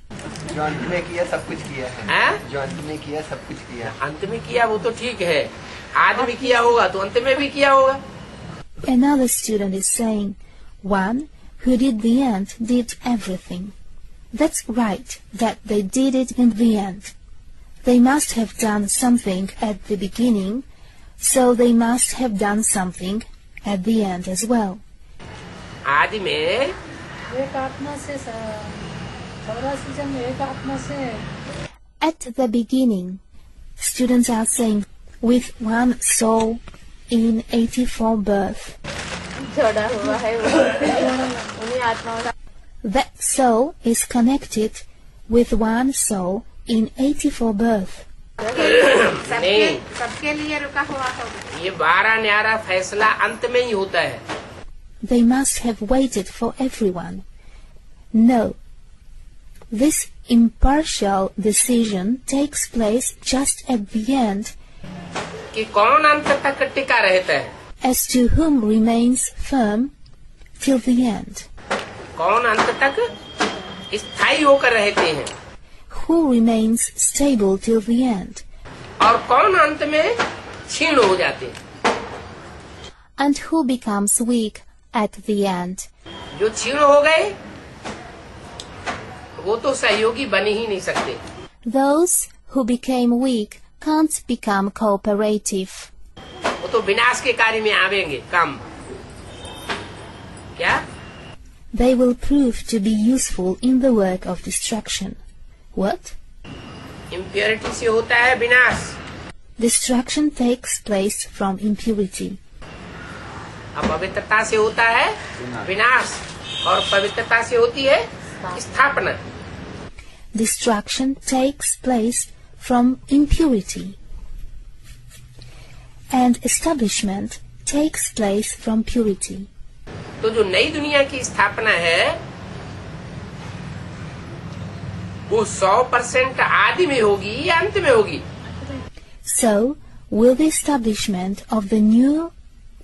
जो अंत में किया सब कुछ किया है। जो अंत में किया सब कुछ किया।
अंत में किया वो तो ठीक है। आदि में किया होगा तो अंत में भी किया होगा।
Another student is saying, one who did the end did everything. That's right that they did it in the end. They must have done something at the beginning, so they must have done something at the end as well.
आदि में
एक आत्मा से 84 जन्म एक आत्मा से।
At the beginning, students are saying, with one soul in 84 birth.
जोड़ा हुआ है वो उन्हीं आत्माओं का।
That soul is connected with one soul in 84 birth.
नहीं,
सबके लिए रुका हुआ होगा।
ये 12 न्यारा फैसला अंत में ही होता है।
They must have waited for everyone. No. This impartial decision takes place just at the end.
कि कौन अंत तक टिका रहता है?
As to whom remains firm till the end.
कौन अंत तक स्थायी होकर रहते हैं?
Who remains stable till the end.
और कौन अंत में क्षीण हो जाते हैं?
And who becomes weak at the end.
जो क्षीण हो गए वो तो सहयोगी बन ही नहीं सकते।
Those who became weak can't become cooperative.
वो तो विनाश के कार्य में आवेंगे कम। क्या?
They will prove to be useful in the work of destruction. What?
Impurity से होता है विनाश।
Destruction takes place from impurity.
अपवित्रता से होता है विनाश और पवित्रता से होती है स्थापना।
Destruction takes place from impurity, and establishment takes place from purity.
तो जो नई दुनिया की स्थापना है वो 100% आदि में होगी या अंत में होगी?
So, will the establishment of the new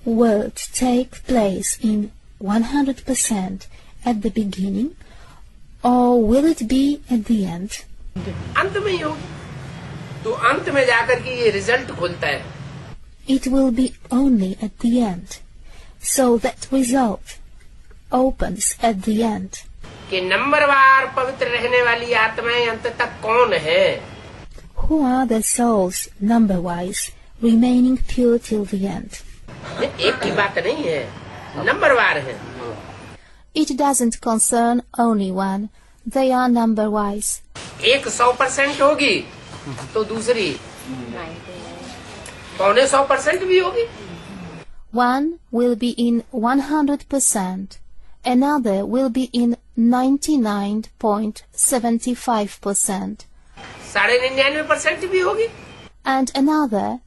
world take place in 100% at the beginning, or will it be at the end?
अंत में ही होगी। तो अंत में जाकर के ये रिजल्ट खुलता है।
It will be only at the end. So that result opens at the end.
कि नंबरवार पवित्र रहने वाली आत्माएं अंत तक कौन है?
Who are the souls, number-wise, remaining pure till the end?
एक की बात नहीं है, नंबरवार है।
It doesn't concern only one. They are number-wise.
एक 100% होगी तो दूसरी 99.5% भी होगी।
One will be in 100%. Another will be in 99.75%.
99.5% भी होगी।
And another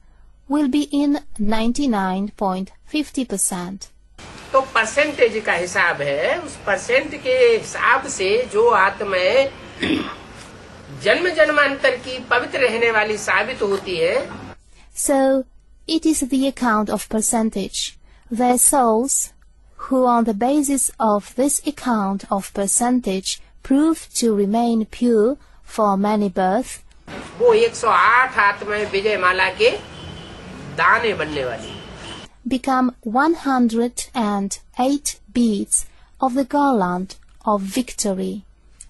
will be in 99.50%.
तो परसेंटेज का हिसाब है, उस परसेंट के हिसाब से जो आत्माएं जन्म जन्मांतर की पवित्र रहने वाली साबित होती है.
So, it is the account of percentage. Their souls, who on the basis of this account of percentage prove to remain pure for many births,
वो 108 आत्माएं विजय माला के दाने बनने वाली,
become 108 beads of the garland of victory,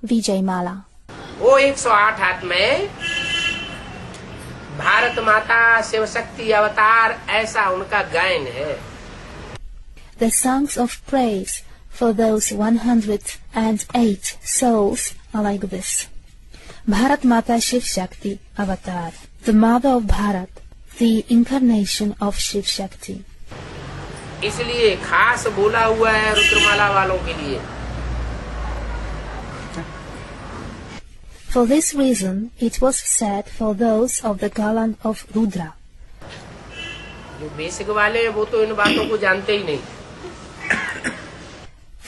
Vijay Mala.
वो 108 आत्माएं भारत माता शिव शक्ति अवतार ऐसा उनका गायन है.
The songs of praise for those 108 souls are like this. Bharat Mata Shiv Shakti Avatar, the mother of Bharat, the incarnation of Shiv Shakti.
इसलिए खास बोला हुआ है रुद्रमाला वालों के लिए.
For this reason, it was said for those of the garland of Rudra.
जो basic वाले हैं वो तो इन बातों को जानते ही नहीं.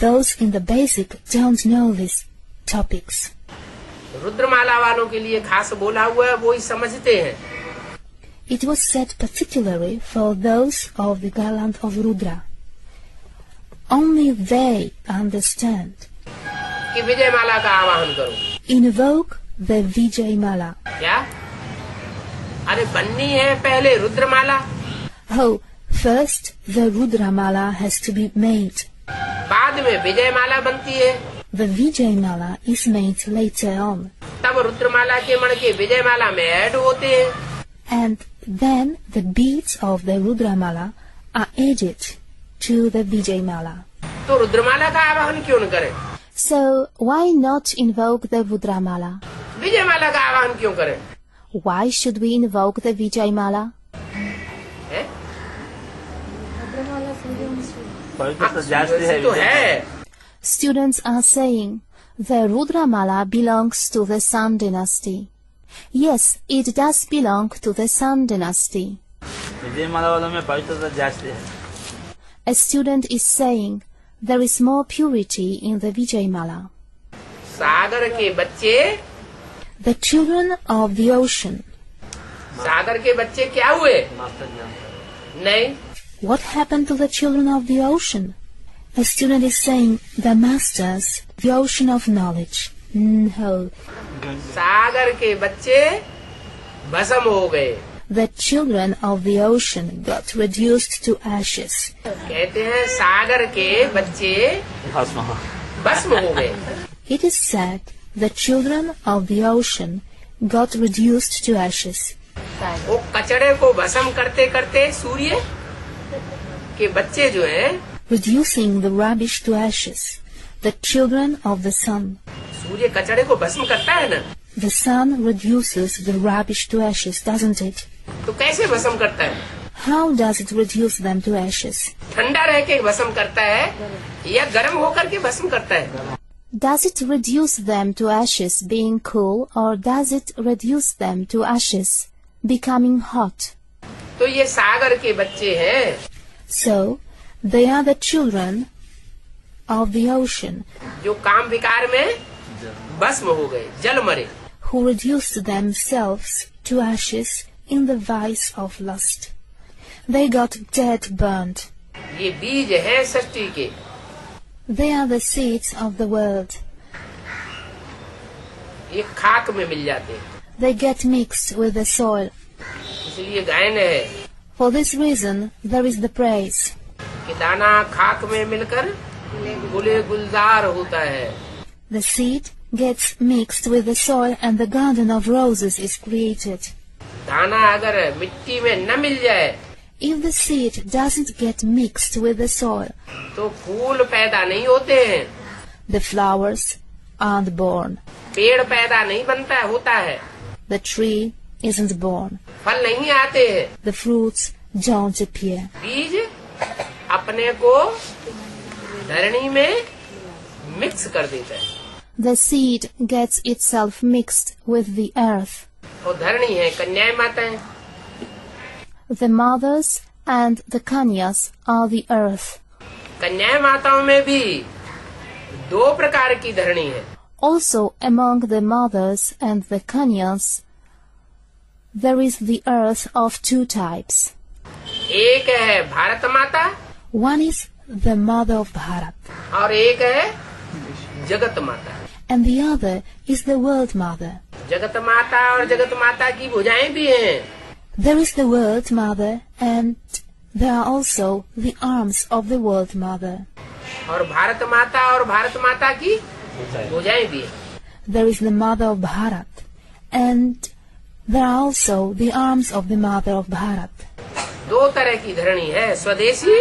Those in the basic don't know these topics.
रुद्रमाला वालों के लिए खास बोला हुआ है, वो ही समझते हैं.
It was said particularly for those of the garland of Rudra. Only they understand.
कि विजय माला का आवाहन करो.
Invoke the Vijay Mala.
क्या? अरे बननी है पहले रुद्रमाला.
Oh, first the Rudra Mala has to be made.
बाद में विजय माला बनती है.
The Vijay Mala is made later on.
तब रुद्रमाला के मणके विजय माला में ऐड होते हैं.
And then the beads of the Rudra Mala are added to the Vijay Mala.
तो रुद्रमाला का आवाहन क्यों न करें?
So why not invoke the Rudra Mala?
विजय माला का आवाहन क्यों करें?
Why should we invoke the Vijay Mala?
है?
जास्ती
तो है.
Students are saying the Rudra Mala belongs to the Sun dynasty. Yes, it does belong to the Sun dynasty.
विजय माला वालों में पवित्रता जास्ती है.
A student is saying there is more purity in the Vijay Mala.
सागर के बच्चे,
The children of the ocean.
सागर के बच्चे क्या हुए? नहीं.
What happened to the children of the ocean? A student is saying the masters, the ocean of knowledge. No.
सागर के बच्चे भस्म हो गए.
The children of the ocean got reduced to ashes.
कहते हैं सागर के बच्चे भस्म हो गए.
It is said the children of the ocean got reduced to ashes.
वो कचड़े को भस्म करते करते सूर्य के बच्चे जो हैं,
Reducing the rubbish to ashes. The children of the sun.
सूर्य कचड़े को भस्म करता है ना.
The sun reduces the rubbish to ashes, doesn't it?
तो कैसे भस्म करता है?
How does it reduce them to ashes?
ठंडा रह के भस्म करता है या गर्म होकर के भस्म करता है?
Does it reduce them to ashes being cool, or does it reduce them to ashes becoming hot?
तो ये सागर के बच्चे हैं.
So, they are the children of the ocean
जो काम विकार में भस्म हो गए, जल मरे.
who reduced themselves to ashes in the vice of lust. They got dead burnt.
ये बीज है सृष्टि के.
They are the seeds of the world.
ये खाक में मिल जाते हैं.
They get mixed with the soil.
इसलिए गायन है
For this reason, there is the praise.
कि दाना खाक में मिलकर गुले गुलजार होता है.
The seed gets mixed with the soil and the garden of roses is created.
दाना अगर मिट्टी में न मिल जाए
If the seed doesn't get mixed with the soil,
तो फूल पैदा नहीं होते हैं.
the flowers aren't born.
पेड़ पैदा नहीं बनता है, होता है.
The tree isn't born.
फल नहीं आते हैं.
The fruits don't appear.
बीज अपने को धरणी में मिक्स कर देता है.
The seed gets itself mixed with the earth.
और धरणी है कन्याएं माताएं.
The mothers and the kanyas are the earth.
कन्या माताओं में भी 2 प्रकार की धरणी है.
Also among the mothers and the kanyas, there is the earth of 2 types.
एक है भारत माता.
One is the mother of Bharat.
और एक है जगत माता.
And the other is the world mother.
जगत माता और जगत माता की भुजाएं भी हैं.
There is the world mother and there are also the arms of the world mother.
और भारत माता और भारत माता की भुजाएं भी हैं.
There is the mother of Bharat and there are also the arms of the mother of Bharat.
2 तरह की धरणी है, स्वदेशी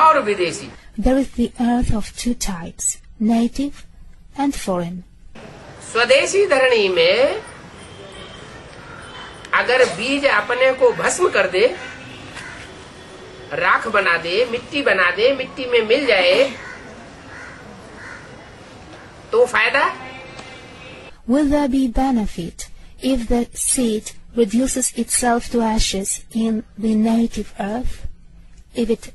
और विदेशी.
There is the earth of 2 types, native and foreign.
स्वदेशी धरणी में अगर बीज अपने को भस्म कर दे, राख बना दे, मिट्टी बना दे, मिट्टी में मिल जाए तो फायदा.
Will there be benefit if the seed reduces itself to ashes in the native earth? If it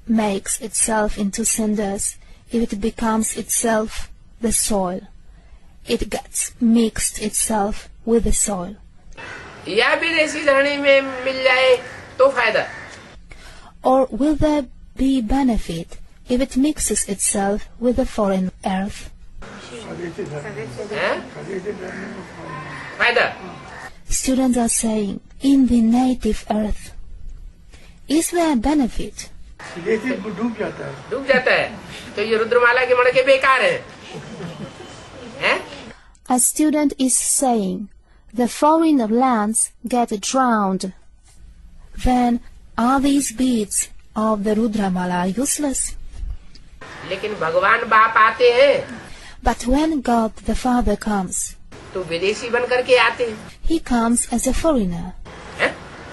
makes itself into cinders, if it becomes itself the soil, it gets mixed itself with the soil.
या विदेशी धरणी में मिल जाए तो फायदा.
Or will there be benefit if it mixes itself with the foreign earth?
फायदा.
Students are saying, in the native earth, is there benefit?
डूब जाता है.
डूब जाता है तो ये रुद्रमाला के मणके बेकार है?
A student is saying, the foreign lands get drowned. Then are these beads of the Rudramala useless?
लेकिन भगवान बाप आते हैं
But when God the Father comes,
तो विदेशी बन करके आते हैं.
He comes as a foreigner.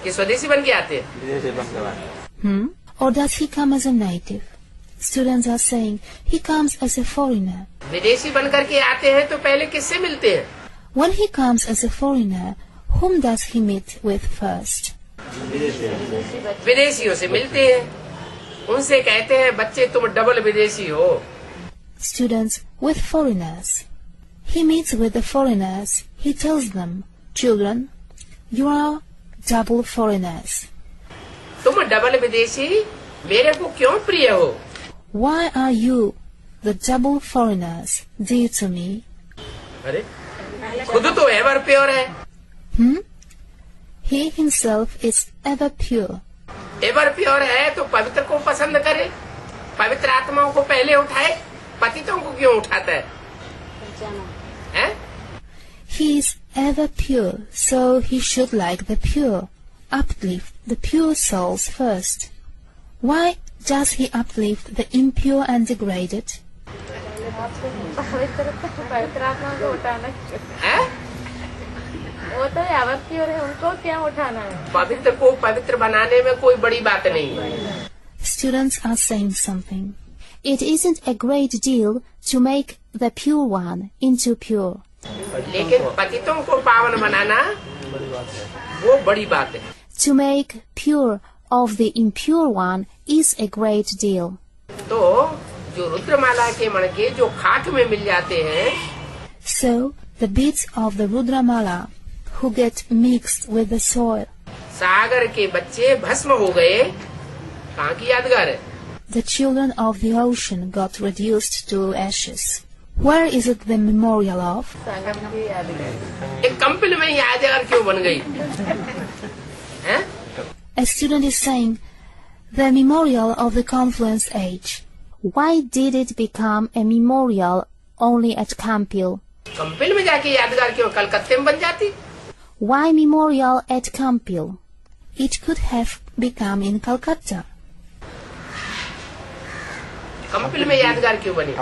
कि स्वदेशी बन के आते हैं.
Or does He come as a native? Students are saying, He comes as a foreigner.
विदेशी बन करके आते हैं तो पहले किससे मिलते हैं?
When He comes as a foreigner, whom does He meet with first?
विदेशियों से मिलते हैं. उनसे कहते हैं बच्चे तुम डबल विदेशी हो.
Students with foreigners. He meets with the foreigners. He tells them, children, you are double foreigners.
तुम डबल विदेशी मेरे को क्यों प्रिय हो?
Why are you, the double foreigners, dear to me?
अरे खुद तो एवर प्योर है.
He himself is ever pure.
Ever pure है तो पवित्र को पसंद करे, पवित्र आत्माओं को पहले उठाए, पतितों को क्यों उठाता है?
He is ever pure, so he should like the pure, uplift the pure souls first. Why does he uplift the impure and degraded?
वो तो एवर प्योर है, उनको क्या उठाना है?
पवित्र को पवित्र बनाने में कोई बड़ी बात नहीं है.
Students are saying something. It isn't a great deal to make the pure one into pure.
लेकिन पतितों को पावन बनाना वो बड़ी बात है.
To make pure of the impure one is a great deal.
तो जो रुद्रमाला के मणके जो खाक में मिल जाते हैं,
So the beads of the Rudramala who get mixed with the soil,
सागर के बच्चे भस्म हो गए, कहाँ की यादगार है?
the children of the ocean got reduced to ashes. Where is it the memorial of?
एक कंपिल में ही यादगार क्यों बन गई? हैं?
A student is saying, the memorial of the confluence age. Why did it become a memorial only at Kampil?
Kampil में जाके यादगार क्यों कलकत्ते में बन जाती?
Why memorial at Kampil? It could have become in Calcutta.
Kampil में यादगार क्यों बनी?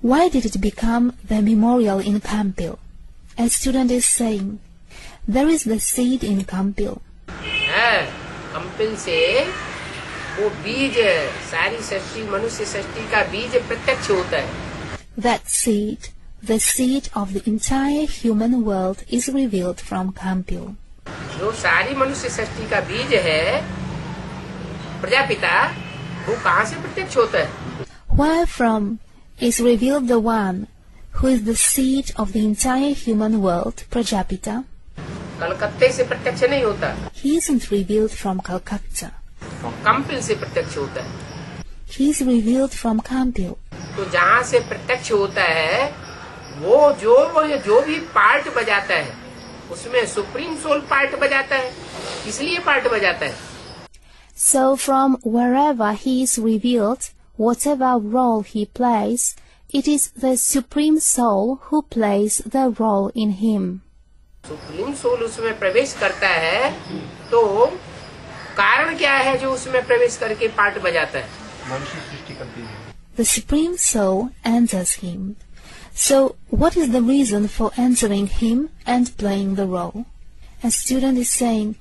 Why did it become the memorial in Kampil? A student is saying, there is the seed in Kampil.
Kampil से वो बीज, सारी सृष्टि, मनुष्य सृष्टि का बीज प्रत्यक्ष होता है.
That seed, the seed of the entire human world, is revealed from Kampil.
जो सारी मनुष्य सृष्टि का बीज है प्रजापिता, वो कहाँ से प्रत्यक्ष होता है?
Where from is revealed the one who is the seed of the entire human world, Prajapita?
कलकत्ते से प्रत्यक्ष नहीं होता,
He isn't revealed from Calcutta.
Kampil से प्रत्यक्ष होता है।
He is revealed from Kampil.
तो जहाँ से प्रत्यक्ष होता है वो जो भी पार्ट बजाता है उसमें सुप्रीम सोल पार्ट बजाता है, इसलिए पार्ट बजाता है।
So from wherever he is revealed, whatever role he plays, it is the Supreme Soul who plays the role in him.
Supreme soul उसमें प्रवेश करता है तो कारण क्या है जो उसमें प्रवेश करके पार्ट बजाता है?
मनुष्य सृष्टि करती है।
The Supreme Soul enters him. So what is the reason for entering him and playing the role? A student is saying,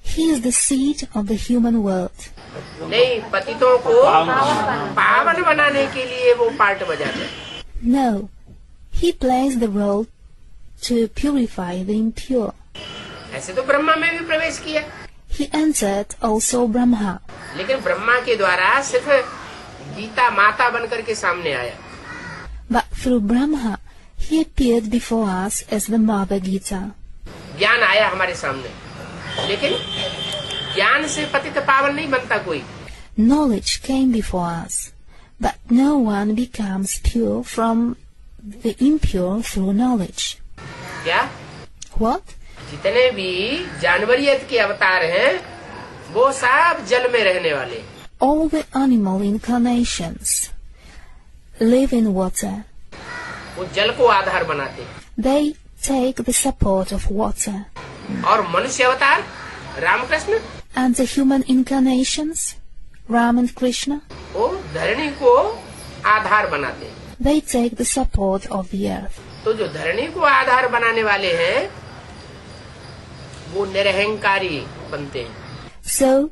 he is the seed of the human world.
नहीं, पतितों को पावन बनाने के लिए वो पार्ट बजाता है।
No, he plays the role to purify the impure.
ऐसे तो ब्रह्मा में भी प्रवेश किया,
He entered also Brahma.
लेकिन ब्रह्मा के द्वारा सिर्फ गीता माता बनकर के सामने आया।
But through Brahma, he appeared before us as the Mother Gita.
ज्ञान आया हमारे सामने, लेकिन ज्ञान से पतित पावन नहीं बनता कोई।
Knowledge came before us, but no one becomes pure from the impure through knowledge.
क्या?
What?
जितने भी जानवरियत के अवतार हैं, वो सब जल में रहने वाले।
All the animal incarnations live in water.
वो जल को आधार बनाते हैं।
They take the support of water.
और मनुष्य अवतार Ramakrishna,
And the human incarnations, Ram and Krishna,
वो धरणी को आधार बनाते हैं।
they take the support of the earth.
तो जो धरणी को आधार बनाने वाले हैं वो निरहंकारी बनते हैं।
So,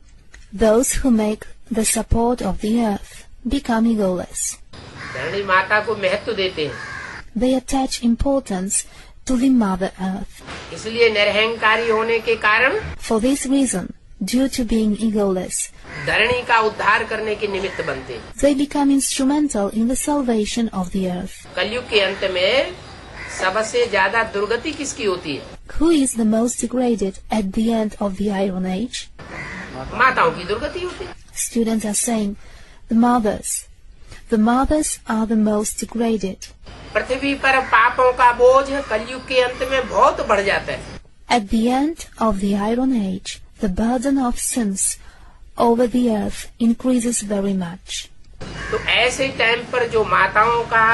those who make the support of the earth become egoless.
धरणी माता को महत्व देते हैं,
They attach importance to the Mother Earth.
इसलिए निरहंकारी होने के कारण
For this reason, due to being egoless,
धरणी का उद्धार करने के निमित्त बनते हैं।
they become instrumental in the salvation of the earth.
कलयुग के अंत में सबसे ज्यादा दुर्गति किसकी होती है?
Who is the most degraded at the end of the Iron Age?
माताओं की दुर्गति होती है।
Students are saying, the mothers. The mothers are the most degraded.
पृथ्वी पर पापों का बोझ कलयुग के अंत में बहुत बढ़ जाता है।
At the end of the Iron Age, the burden of sins over the earth increases very much.
तो ऐसे टाइम पर जो माताओं का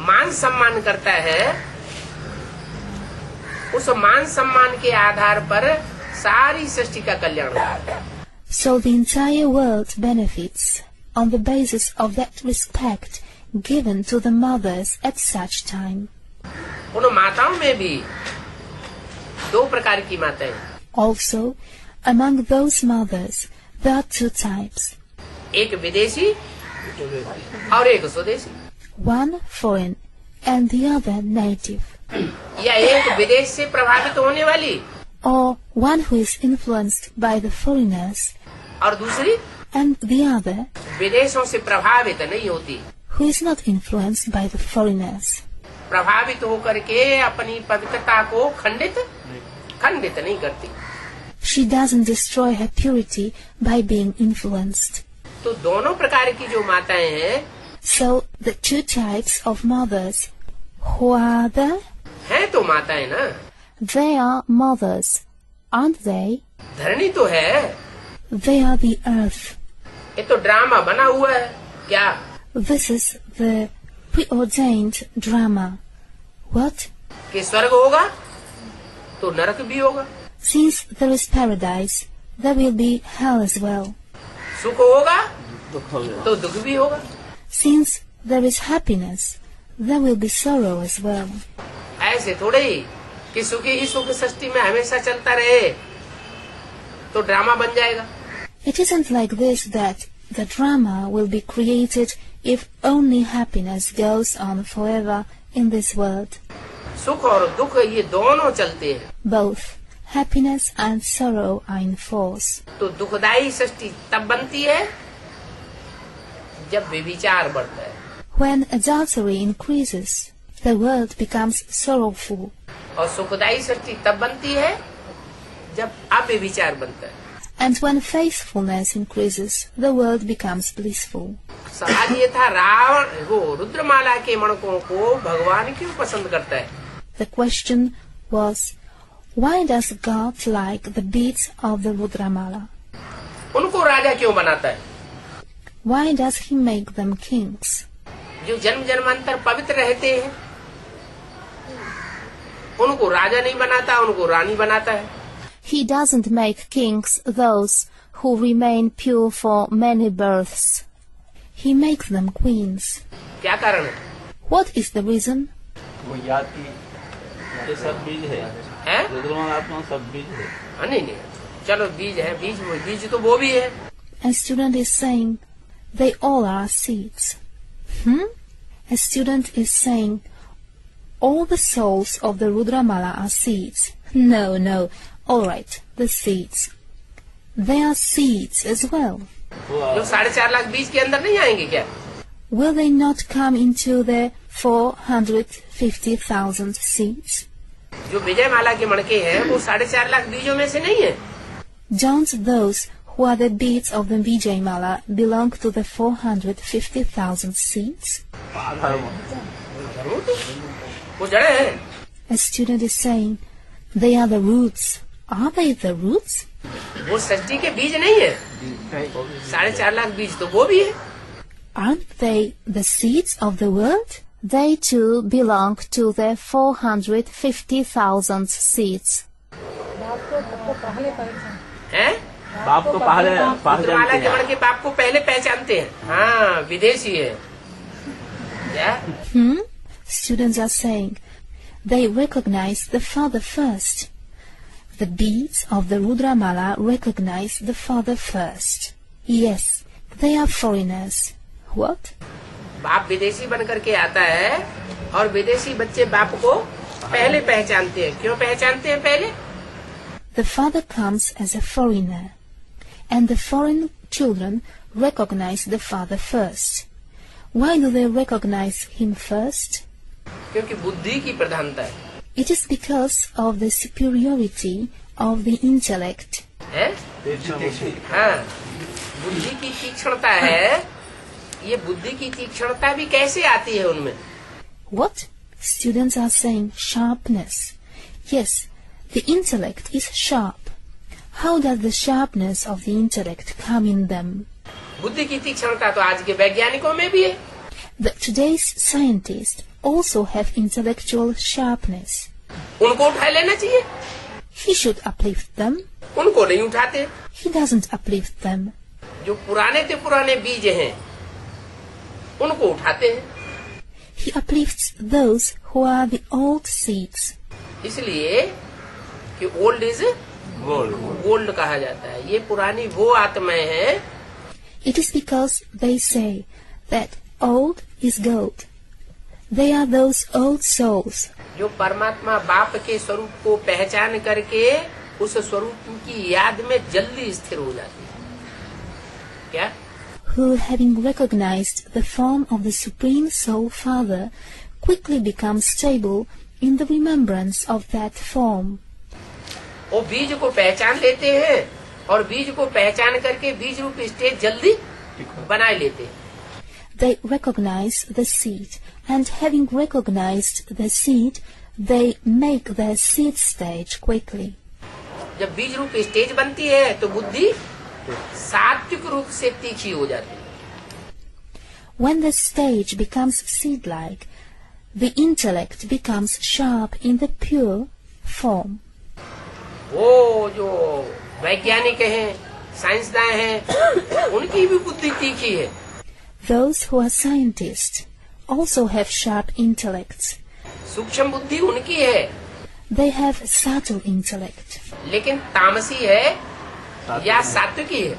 मान सम्मान करता है, उस मान सम्मान के आधार पर सारी सृष्टि का कल्याण होता है।
So the entire world benefits on the basis of that respect given to the mothers at such time.
उन माताओं में भी दो प्रकार की माताएं हैं।
Also, among those mothers, there are two types.
एक विदेशी और एक स्वदेशी।
One foreign and the other native.
या एक विदेश से प्रभावित होने वाली
Or one who is influenced by the foreigners
और दूसरी
and the other
विदेशों से प्रभावित नहीं होती,
who is not influenced by the foreigners.
प्रभावित होकर के अपनी पवित्रता को खंडित नहीं करती।
She doesn't destroy her purity by being influenced.
तो दोनों प्रकार की जो माताएं हैं,
So the two types of mothers, who are they?
हैं तो माताएं ना।
They are mothers, aren't they?
धरणी तो है,
They are the earth.
ये तो ड्रामा बना हुआ है। क्या?
This is the preordained drama. What?
कि स्वर्ग होगा तो नरक भी होगा,
Since there is paradise, there will be hell as well.
सुख होगा तो दुख भी होगा।
Since there is happiness, there will be sorrow as well.
ऐसे थोड़े ही कि सुखी ही सुख सृष्टि में हमेशा चलता रहे तो ड्रामा बन जाएगा।
It isn't like this that the drama will be created if only happiness goes on forever in this world.
सुख और दुख ये दोनों चलते हैं।
Both happiness and sorrow are in force.
तो दुखदाई सृष्टि तब बनती है जब व्यभिचार बढ़ता है.
When adultery increases, the world becomes sorrowful.
और सुखदाई सृष्टि तब बनती है जब अव्यभिचार बनता है.
And when faithfulness increases, the world becomes blissful.
सवाल ये था, रावण वो रुद्रमाला के मणकों को भगवान क्यों पसंद करता है?
The question was, why does God like the beads of the Rudramala?
उनको राजा क्यों बनाता है?
Why does he make them kings?
जो जन्म जन्मांतर पवित्र रहते हैं उनको राजा नहीं बनाता, उनको रानी बनाता है.
He doesn't make kings those who remain pure for many births. He makes them queens.
क्या कारण है?
What is the reason?
वो याद की
ये सब बीज है,
हैं?
रुद्रमात्मा सब बीज है.
नहीं, चलो बीज है, बीज तो वो भी है.
A student is saying, they all are seeds. A student is saying, all the souls of the Rudramala are seeds. No, all right, the seeds. They are seeds as well.
जो 4.5 लाख बीज के अंदर नहीं आएंगे क्या?
Will they not come into the 450,000 seeds?
जो विजय माला के मणके हैं वो 4.5 लाख बीजों में से नहीं है.
Don't those who are the beads of the Vijay Mala belong to the 450,000 seeds?
वो जड़े हैं.
A student is saying, they are the roots. Are they the roots?
वो सृष्टि के बीज नहीं है. 4.5 लाख बीज तो वो भी है.
Aren't they the seeds of the world? They too belong to the 450,000 seeds.
हैं?
बाप को पहले
रुद्रमाला के मणके बाप को पहले पहचानते हैं. हाँ, विदेशी है क्या?
Students are saying, they recognize the father first. The beads of the Rudramala recognize the father first. Yes, they are foreigners. What?
बाप विदेशी बन करके आता है और विदेशी बच्चे बाप को पहले पहचानते हैं. क्यों पहचानते हैं पहले?
The father comes as a foreigner, and the foreign children recognize the father first. Why do they recognize him first?
क्योंकि बुद्धि की प्रधानता है.
It is because of the superiority of the intellect.
है? हाँ, बुद्धि की तीक्ष्णता है. ये बुद्धि की तीक्ष्णता भी कैसे आती है उनमें?
What? Students are saying sharpness. Yes, the intellect is sharp. How does the sharpness of the intellect come in them?
बुद्धि की तीक्ष्णता तो आज के वैज्ञानिकों में भी है.
Today's scientists also have intellectual sharpness.
उनको उठा लेना चाहिए.
He should uplift them.
उनको नहीं उठाते.
He doesn't uplift them.
जो पुराने बीज हैं उनको उठाते हैं.
He uplifts those who are the old seeds.
इसलिए कि ओल्ड इज गोल्ड कहा जाता है. ये पुरानी वो आत्माएं हैं.
It is because they say that old is gold. They are those old souls.
जो परमात्मा बाप के स्वरूप को पहचान करके उस स्वरूप की याद में जल्दी स्थिर हो जाती है. क्या?
Who, having recognized the form of the Supreme Soul Father, quickly become stable in the remembrance of that form.
वो बीज को पहचान लेते हैं और बीज को पहचान करके बीज रूप स्टेज जल्दी बना लेते हैं.
They recognize the seed, and having recognized the seed, they make their seed stage quickly.
जब बीज रूप स्टेज बनती है तो बुद्धि सात्विक रूप से तीखी हो जाती है.
When the stage becomes seed-like, the intellect becomes sharp in the pure form.
वो जो वैज्ञानिक हैं, साइंसदान हैं, उनकी भी बुद्धि तीखी है.
Those who are scientists also have sharp intellects.
सूक्ष्म बुद्धि उनकी है.
They have subtle intellect.
लेकिन तामसी है या सात्विकी है?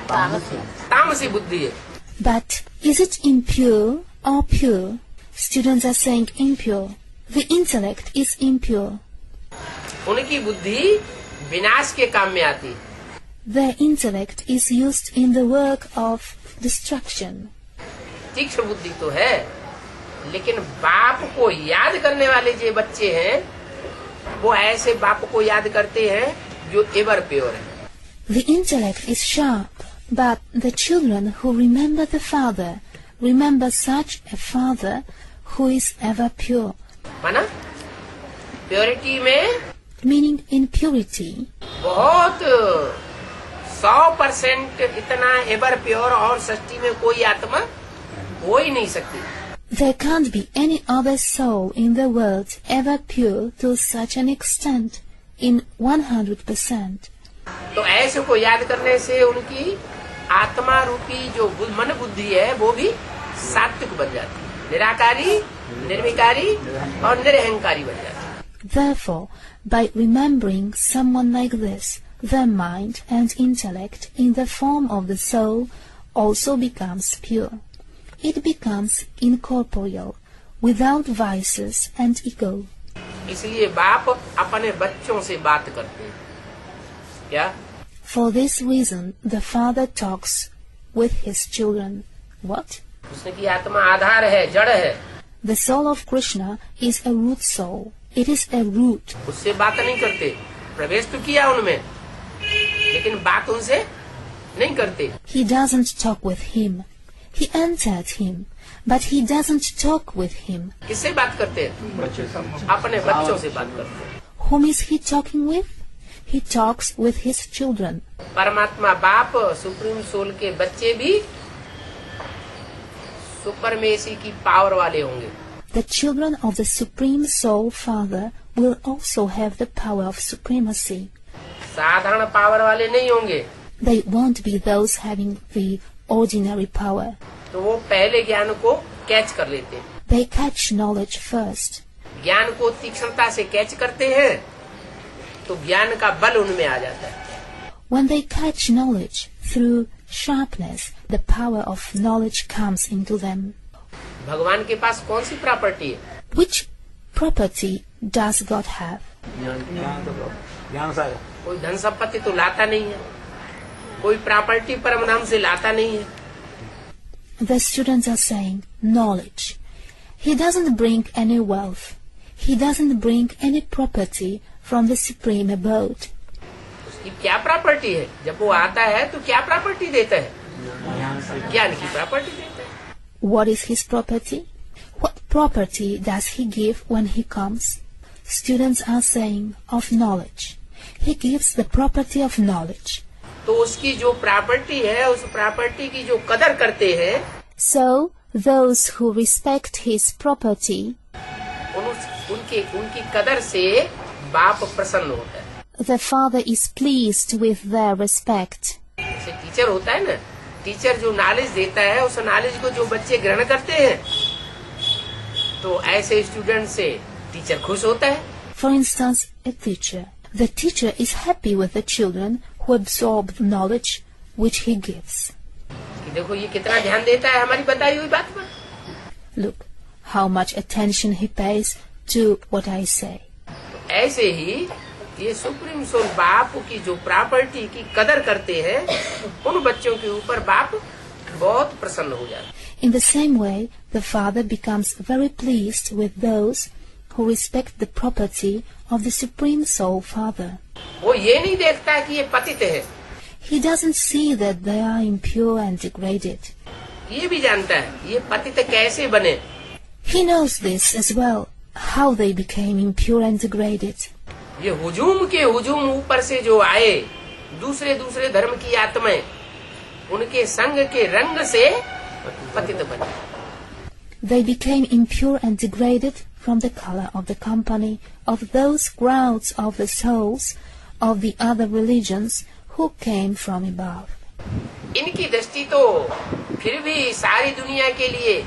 तामसी बुद्धि है.
But is it impure or pure? Students are saying impure. The intellect is impure.
उनकी बुद्धि विनाश के काम में आती है।
Their intellect is used in the work of destruction.
तीक्ष्ण बुद्धि तो है, लेकिन बाप को याद करने वाले जो बच्चे हैं, वो ऐसे बाप को याद करते हैं जो एवर प्योर है।
The intellect is sharp, but the children who remember the father remember such a father who is ever pure.
माना प्योरिटी में,
Meaning in purity,
बहुत 100% इतना एवर प्योर और सृष्टि में कोई आत्मा हो ही नहीं सकती।
there can't be any other soul in the world ever pure to such an extent in 100%.
तो ऐसे को याद करने से उनकी आत्मा रूपी जो मन बुद्धि है वो भी सात्विक बन जाती है, निराकारी, निर्विकारी और निरहंकारी बन जाती है।
Therefore, by remembering someone like this, the mind and intellect in the form of the soul also becomes pure. It becomes incorporeal, without vices and ego.
इसलिए बाप अपने बच्चों से बात करते हैं। क्या?
For this reason, the father talks with his children. What?
उसने की आत्मा आधार है, जड़ है।
The soul of Krishna is a root soul. It is a root.
उससे बात नहीं करते, प्रवेश तो किया उनमें, लेकिन बात उनसे नहीं करते।
He doesn't talk with him. He entered him, but he doesn't talk with him.
किससे बात करते हैं? अपने बच्चों से बात करते हैं।
Whom is he talking with? He talks with his children.
परमात्मा बाप सुप्रीम सोल के बच्चे भी सुपरमेसी की पावर वाले होंगे।
The children of the Supreme Soul Father will also have the power of supremacy.
साधारण पावर वाले नहीं होंगे।
They won't be those having the ordinary power.
तो वो पहले ज्ञान को कैच कर लेते हैं।
They catch knowledge first.
ज्ञान को तीक्ष्णता से कैच करते हैं, तो ज्ञान का बल उनमें आ जाता है।
When they catch knowledge through sharpness, the power of knowledge comes into them.
भगवान के पास कौन सी प्रॉपर्टी है?
Which property does God have?
ज्ञान सागर।
कोई धन संपत्ति तो लाता नहीं है, कोई प्रॉपर्टी परम नाम से लाता नहीं है।
The students are saying knowledge. He doesn't bring any wealth. He doesn't bring any property from the supreme abode.
उसकी क्या प्रॉपर्टी है? जब वो आता है तो क्या प्रॉपर्टी देता है? ज्ञान की प्रॉपर्टी देता है।
What is his property? What property does he give when he comes? Students are saying of knowledge. He gives the property of knowledge.
तो उसकी जो प्रॉपर्टी है, उस प्रॉपर्टी की जो कदर करते हैं,
So those who respect his property,
उनकी कदर से बाप प्रसन्न होता है।
the father is pleased with their respect.
जैसे टीचर होता है ना, टीचर जो नॉलेज देता है, उस नॉलेज को जो बच्चे ग्रहण करते हैं, तो ऐसे स्टूडेंट से टीचर खुश होता है।
For instance, a teacher. The teacher is happy with the children who absorb the knowledge which he gives.
कि देखो ये कितना ध्यान देता है हमारी बताई हुई बात पर।
Look how much attention he pays to what I say.
तो ऐसे ही ये सुप्रीम सोल बाप की जो प्रॉपर्टी की कदर करते हैं, उन बच्चों के ऊपर बाप बहुत प्रसन्न हो जाता है।
In the same way, the father becomes very pleased with those who respect the property of the Supreme Soul Father.
वो ये नहीं देखता कि ये पतित है,
He doesn't see that they are impure and degraded.
ये भी जानता है ये पतित कैसे बने।
He knows this as well, how they became impure and degraded.
ये हुजूम के हुजूम ऊपर से जो आए दूसरे दूसरे धर्म की आत्माएं, उनके संग के रंग से पतित बने।
They became impure and degraded from the color of the company of those crowds of the souls of the other religions who came from above.
इनकी दृष्टि तो फिर भी सारी दुनिया के लिए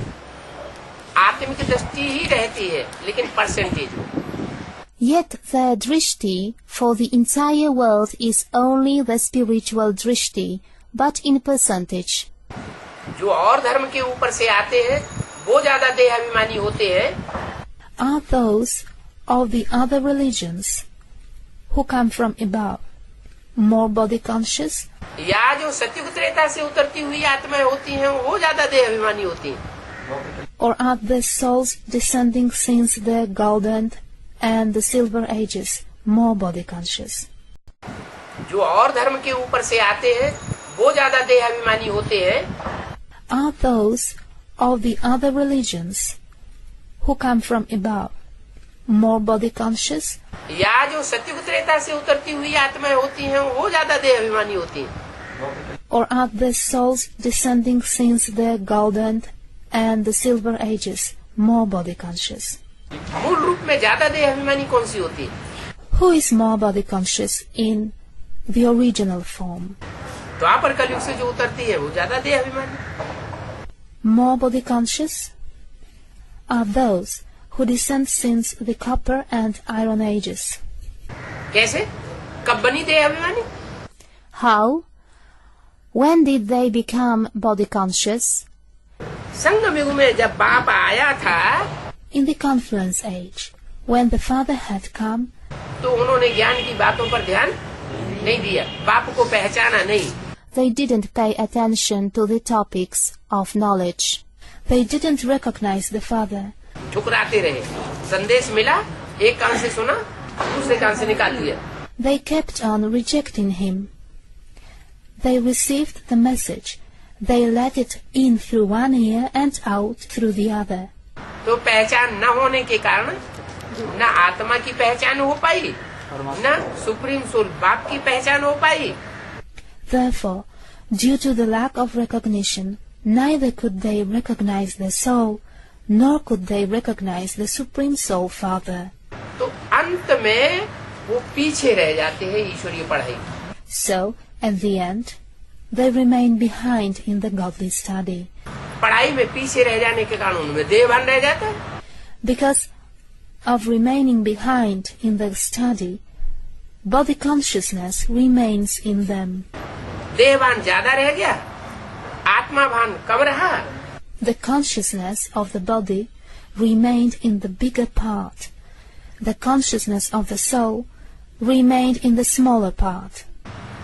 आत्मिक दृष्टि ही रहती है, लेकिन percentage.
Yet their drishti for the entire world is only the spiritual drishti, but in percentage.
जो और धर्म के ऊपर से आते हैं वो ज्यादा देहाभिमानी होते हैं।
Are those of the other religions who come from above, more body conscious,
या जो सत्युग त्रेता से उतरती हुई आत्माएं होती हैं वो ज्यादा देह अभिमानी होती हैं?
or are the souls descending since the golden and the silver ages more body conscious?
जो और धर्म के ऊपर से आते हैं वो ज्यादा देह अभिमानी होते हैं?
Are those of the other religions who come from above more body conscious,
या जो सत्युग त्रेता से उतरती हुई आत्माएं होती हैं वो ज्यादा देह अभिमानी होती हैं?
or are the souls descending since the golden and the silver ages more body conscious?
मूल रूप में ज्यादा देह अभिमानी कौन सी होती है?
Who is more body conscious in the original form?
द्वापर कलयुग से जो उतरती है वो ज्यादा देह अभिमानी?
More body conscious are those who descend since the copper and iron ages.
कैसे? कब बनी देह अभिमानी?
How? When did they become body conscious?
संगम युग में जब बाप आया था
In the confluence age, when the Father had come,
तो उन्होंने ज्ञान की बातों पर ध्यान नहीं दिया, बाप को पहचाना नहीं.
they didn't pay attention to the topics of knowledge. They didn't recognize the Father.
ठुकराते रहे. संदेश मिला, एक कान से सुना, दूसरे कान से निकाल दिया.
They kept on rejecting him. They received the message. They let it in through one ear and out through the other.
तो पहचान न होने के कारण न आत्मा की पहचान हो पाई, न सुप्रीम सोल बाप की पहचान हो पाई.
Therefore, due to the lack of recognition, neither could they recognize the soul, nor could they recognize the Supreme Soul Father.
तो अंत में वो पीछे रह जाते हैं ईश्वरीय पढ़ाई.
So, at the end, they remain behind in the godly study.
पढ़ाई में पीछे रह जाने के कारण उनमें देहभान रह जाता है.
Because of remaining behind in the study, body consciousness remains in them.
देहभान ज्यादा रह गया, आत्मा भान कम रहा.
The consciousness of the body remained in the bigger part. The consciousness of the soul remained in the smaller part.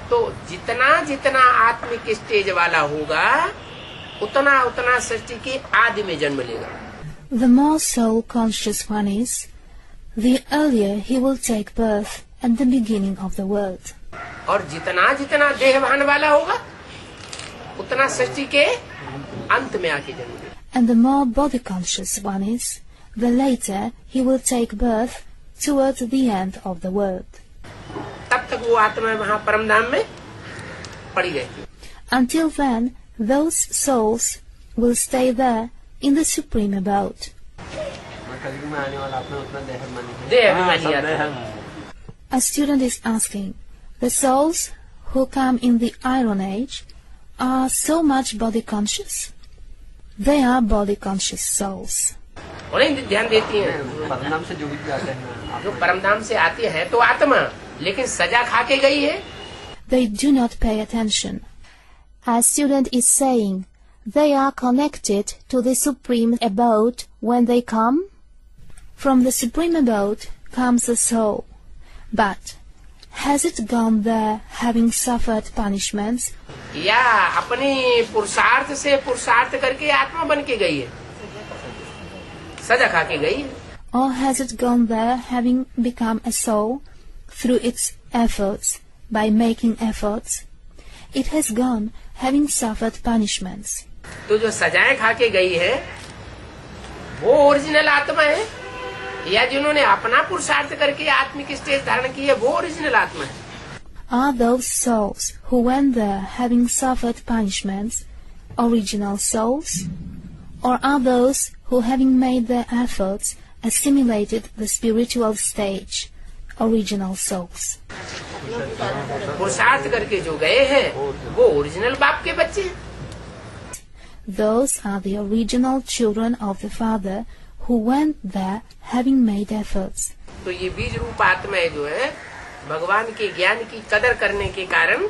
तो जितना जितना आत्मिक स्टेज वाला होगा उतना उतना सृष्टि के आदि में जन्म लेगा.
The more soul conscious one is, the earlier he will take birth at the beginning of the world.
और जितना जितना देहभान वाला होगा उतना सृष्टि के अंत में आके जन्म लेगा.
And the more body conscious one is, the later he will take birth towards the end of the world.
तब तक वो आत्मा वहाँ परम धाम में पड़ी रहती.
Until then, those souls will stay there in the supreme abode.
कलयुग में आने वाला अपना उतना देह अभिमानी है.
देह अभिमानी आता है.
A student is asking, the souls who come in the Iron Age are so much body conscious? They are body conscious souls.
उन्हें ध्यान देती हैं.
परमधाम से जो भी जाते हैं,
जो परमधाम से आती है तो आत्मा, लेकिन सजा खा के गई है.
They do not pay attention. A student is saying, they are connected to the supreme abode when they come. From the supreme abode comes the soul. But has it gone there having suffered punishments?
या अपने पुरुषार्थ से पुरुषार्थ करके आत्मा बन के गई है, सजा खा के गई है.
Or has it gone there having become a soul through its efforts by making efforts? It has gone having suffered punishments.
तो जो सजाएं खा के गई है वो ओरिजिनल आत्मा है, या जिन्होंने अपना पुरुषार्थ करके आत्मिक स्टेज धारण की है वो ओरिजिनल आत्मा है.
Are those souls who went there having suffered punishments original souls? Or are those who having made their efforts assimilated the spiritual stage original souls?
पुरुषार्थ करके जो गए हैं वो ओरिजिनल बाप के बच्चे हैं.
Those are the original children of the Father who went there having made efforts.
तो ये बीज रूप आत्माएं जो है भगवान के ज्ञान की कदर करने के कारण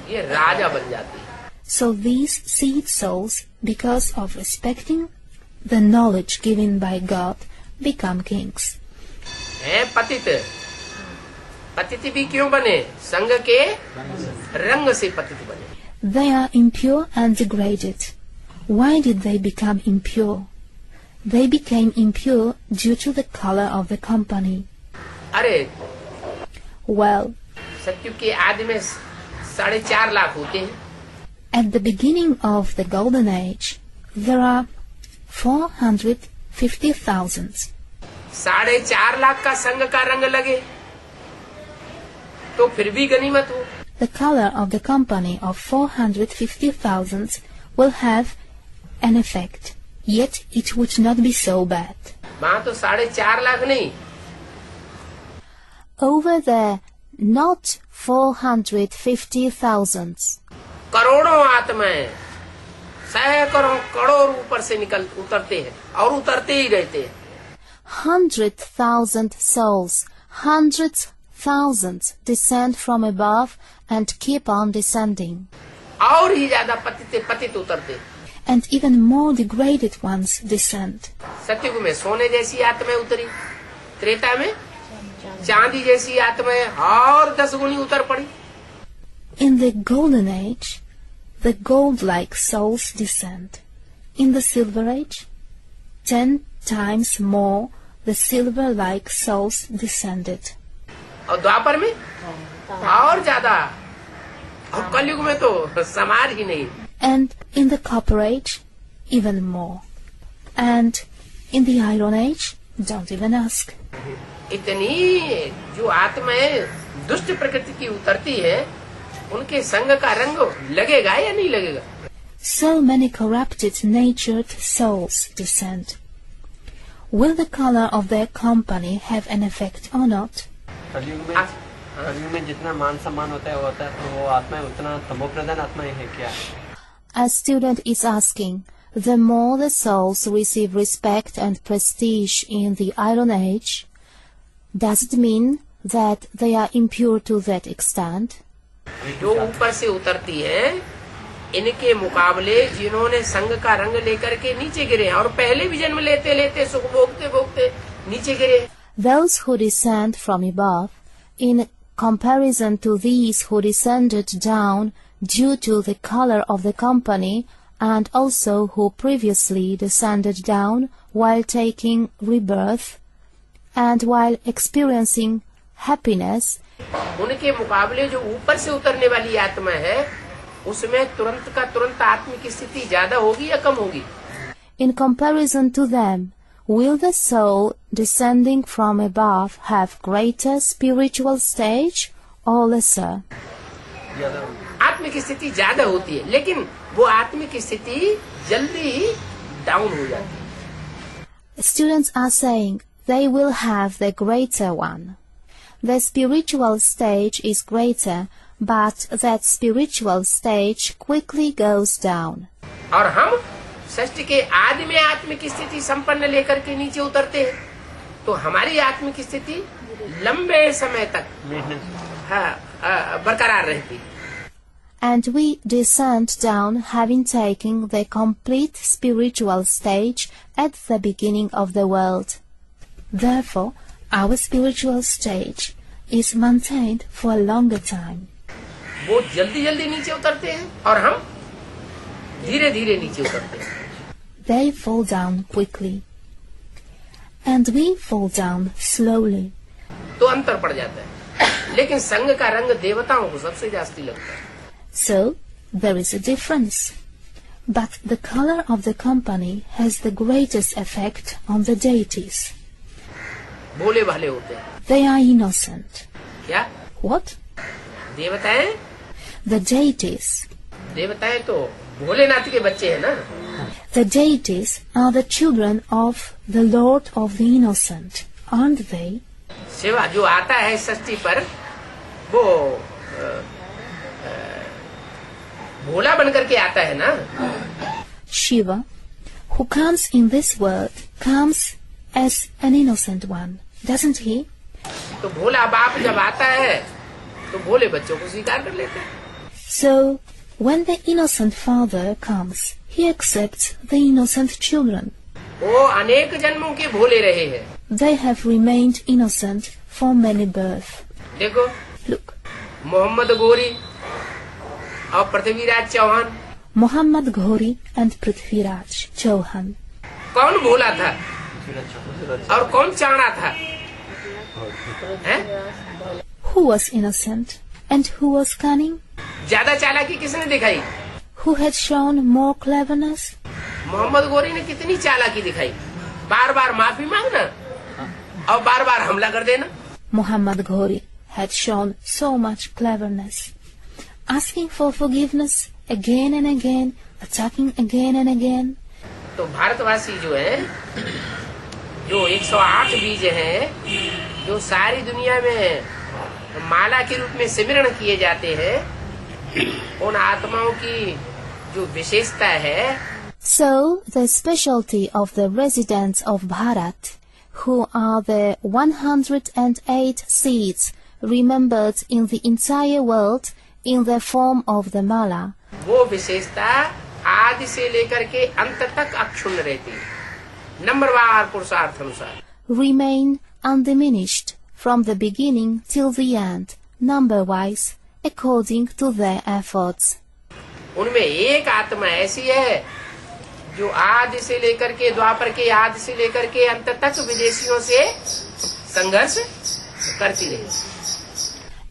ये राजा बन जाती है.
So these seed souls, because of respecting the knowledge given by God, become kings.
है पतित पतित भी क्यों बने? संग के रंग से पतित बने.
They are impure and degraded. Why did they become impure? They became impure due to the color of the company.
अरे
Well,
सत्युग के आदि में 4.5 लाख होते हैं.
at the beginning of the Golden Age, there are 450,000.
4.5 lakh का संग का रंग लगे तो फिर भी गनीमत हो.
The color of the company of 450,000 will have an effect, yet it would not be so bad.
वहाँ तो 4.5 लाख नहीं,
Over there, not 450,000.
करोड़ों आत्माएं, सैकड़ों करोड़ ऊपर से उतरते हैं और उतरते ही रहते हैं.
100,000 souls, 100,000 descend from above and keep on descending.
और ही ज्यादा पतित उतरते.
And even more degraded ones descend.
सत्युग में सोने जैसी आत्माएं उतरी, त्रेता में चांदी जैसी आत्माएं और 10 गुनी उतर पड़ी.
In the Golden Age, the gold-like souls descend. In the Silver Age, 10 times more the silver-like souls descended.
और द्वापर में और ज्यादा, और कलयुग में तो समाज ही नहीं.
And in the Copper Age, even more. And in the Iron Age, don't even ask.
इतनी जो आत्माएं दुष्ट प्रकृति की उतरती है, उनके संग का रंग लगेगा या नहीं लगेगा?
So many corrupted natured souls descend. Will the color of their company have an effect or not?
कलयुग में जितना मान सम्मान होता है तो वो आत्माएं उतना तमोप्रधान आत्माएं हैं क्या?
A student is asking, the more the souls receive respect and prestige in the Iron Age, does it mean that they are impure to that extent?
जो ऊपर से उतरती है, इनके मुकाबले जिन्होंने संग का रंग लेकर के नीचे गिरे और पहले भी जन्म लेते लेते सुख भोगते भोगते नीचे गिरे.
Those who descend from above, in comparison to these who descended down due to the color of the company, and also who previously descended down while taking rebirth and while experiencing happiness,
उनके मुकाबले जो ऊपर से उतरने वाली आत्मा है, उसमें तुरंत का तुरंत आत्मिक स्थिति ज्यादा होगी या कम होगी?
in comparison to them, will the soul descending from above have greater spiritual stage or lesser?
आत्मिक स्थिति ज्यादा होती है, लेकिन वो आत्मिक स्थिति जल्दी ही डाउन हो जाती है.
Students are saying they will have the greater one. The spiritual stage is greater, but that spiritual stage quickly goes down.
और हम षष्ठ के आदि में आत्मिक स्थिति संपन्न लेकर के नीचे उतरते हैं, तो हमारी आत्मिक स्थिति लंबे समय तक बरकरार रहती है.
And we descend down having taken the complete spiritual stage at the beginning of the world. Therefore, our spiritual stage is maintained for a longer time.
वो जल्दी जल्दी नीचे उतरते हैं और हम धीरे धीरे नीचे उतरते हैं.
They fall down quickly, and we fall down slowly.
तो अंतर पड़ जाता है, लेकिन संग का रंग देवताओं को सबसे जास्ती लगता है.
So, there is a difference. But the color of the company has the greatest effect on the deities.
भोले भाले होते हैं.
They are innocent.
क्या?
What?
देवताएं?
The deities.
देवताएं तो भोलेनाथ के बच्चे हैं ना.
The deities are the children of the Lord of the Innocent, aren't they?
Shiva जो आता है षष्ठी पर, वो भोला बनकर के आता है ना.
Shiva, who comes in this world, comes as an innocent one, doesn't he?
तो भोला बाप जब आता है तो भोले बच्चों को स्वीकार कर लेते हैं.
So, when the innocent father comes, he accepts the innocent children.
वो अनेक जन्मों के भोले रहे हैं,
They have remained innocent for many births.
देखो,
Look,
मोहम्मद गोरी और Prithviraj Chauhan,
Muhammad Ghori and Prithviraj Chauhan.
कौन भोला था और कौन चाणा था? हैं?
Who was innocent and who was cunning?
ज्यादा चालाकी किसने दिखाई?
Who had shown more cleverness?
Mohammad Ghori ने कितनी चालाकी दिखाई? बार बार माफी मांगना और बार बार हमला कर देना।
Muhammad Ghori had shown so much cleverness, asking for forgiveness again and again, attacking again and again.
तो भारतवासी जो है, जो 108 बीज हैं, जो सारी दुनिया में माला के रूप में सिमरण किए जाते हैं, उन आत्माओं की जो विशेषता है,
So, the specialty of the residents of Bharat, who are the 108 seeds remembered in the entire world in the form of the mala,
वो विशेषता आदि से लेकर के अंत तक अक्षुण्ण रहती है, नंबरवार पुरुषार्थ अनुसार,
remain undiminished from the beginning till the end, number-wise, according to their efforts.
उनमें एक आत्मा ऐसी है जो आदि से लेकर के द्वापर के आदि से लेकर के अंत तक विदेशियों से संघर्ष करती रही।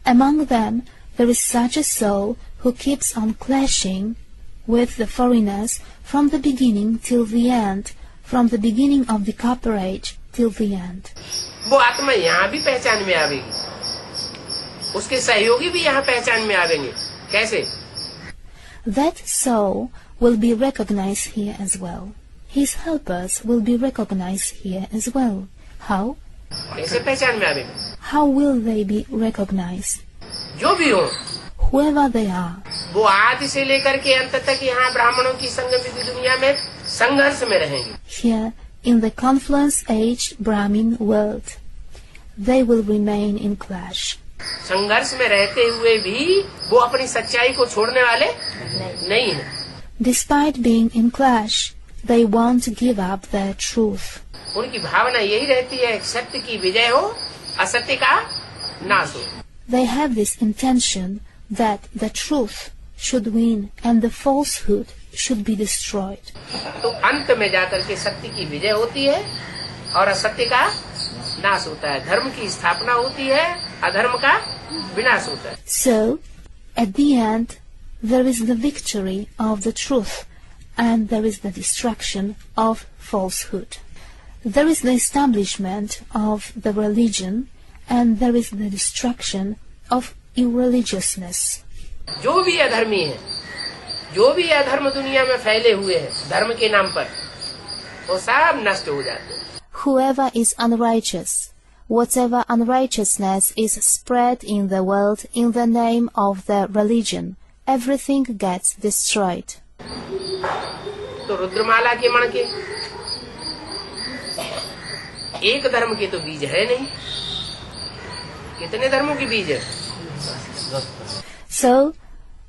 Among them, there is such a soul who keeps on clashing with the foreigners from the beginning till the end, from the beginning of the Copper Age till the end.
वो आत्मा यहाँ भी पहचान में आवेगी, उसके सहयोगी भी यहाँ पहचान में आवेंगे। कैसे?
That soul will be recognized here as well. His helpers will be recognized here as well. How?
कैसे पहचान में आवेंगे?
How will they be recognized?
जो भी हो,
Whoever they are,
वो आदि से लेकर के अंत तक यहाँ ब्राह्मणों की संगम दुनिया में संघर्ष में रहेंगे।
here in the confluence age Brahmin world, they will remain in clash.
संघर्ष में रहते हुए भी वो अपनी सच्चाई को छोड़ने वाले नहीं है।
Despite being in clash, they won't give up their truth.
उनकी भावना यही रहती है, सत्य की विजय हो, असत्य का नाश हो।
They have this intention that the truth should win and the falsehood should be destroyed.
तो अंत में जाकर के सत्य की विजय होती है और असत्य का नाश होता है, धर्म की स्थापना होती है, अधर्म का विनाश होता है।
So, at the end, there is the victory of the truth and there is the destruction of falsehood. There is the establishment of the religion and there is the destruction of irreligiousness.
जो भी अधर्मी है, जो भी अधर्म दुनिया में फैले हुए हैं धर्म के नाम पर, वो सब नष्ट हो जाते हैं।
Whoever is unrighteous, whatever unrighteousness is spread in the world in the name of the religion, everything gets destroyed.
तो रुद्रमाला के मण के एक धर्म के तो बीज है नहीं, कितने धर्मों के बीज है?
So,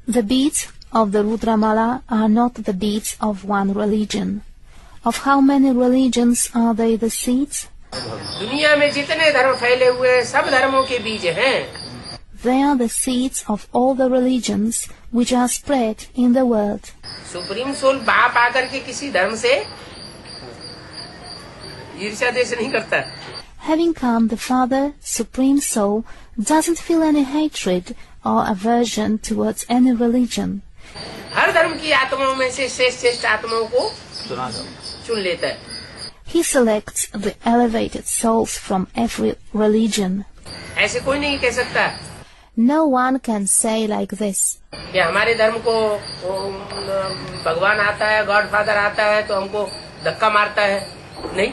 the beads of the Rudramala are not the beads of one religion. Of how many religions are they the seeds?
दुनिया में जितने धर्म फैले हुए हैं सब धर्मों के बीज हैं।
They are the seeds of all the religions which are spread in the world.
Supreme soul बाप आकर के किसी धर्म से ईर्ष्या द्वेष नहीं करता।
Having come, the Father, Supreme Soul, doesn't feel any hatred or aversion towards any religion.
हर धर्म की आत्माओं में से श्रेष्ठ आत्माओं को
सुना दो।
चुन लेता है।
He selects the elevated souls from every religion.
ऐसे कोई नहीं कह सकता
No one can say like this.
कि हमारे धर्म को भगवान आता है, गॉड फादर आता है तो हमको धक्का मारता है। नहीं,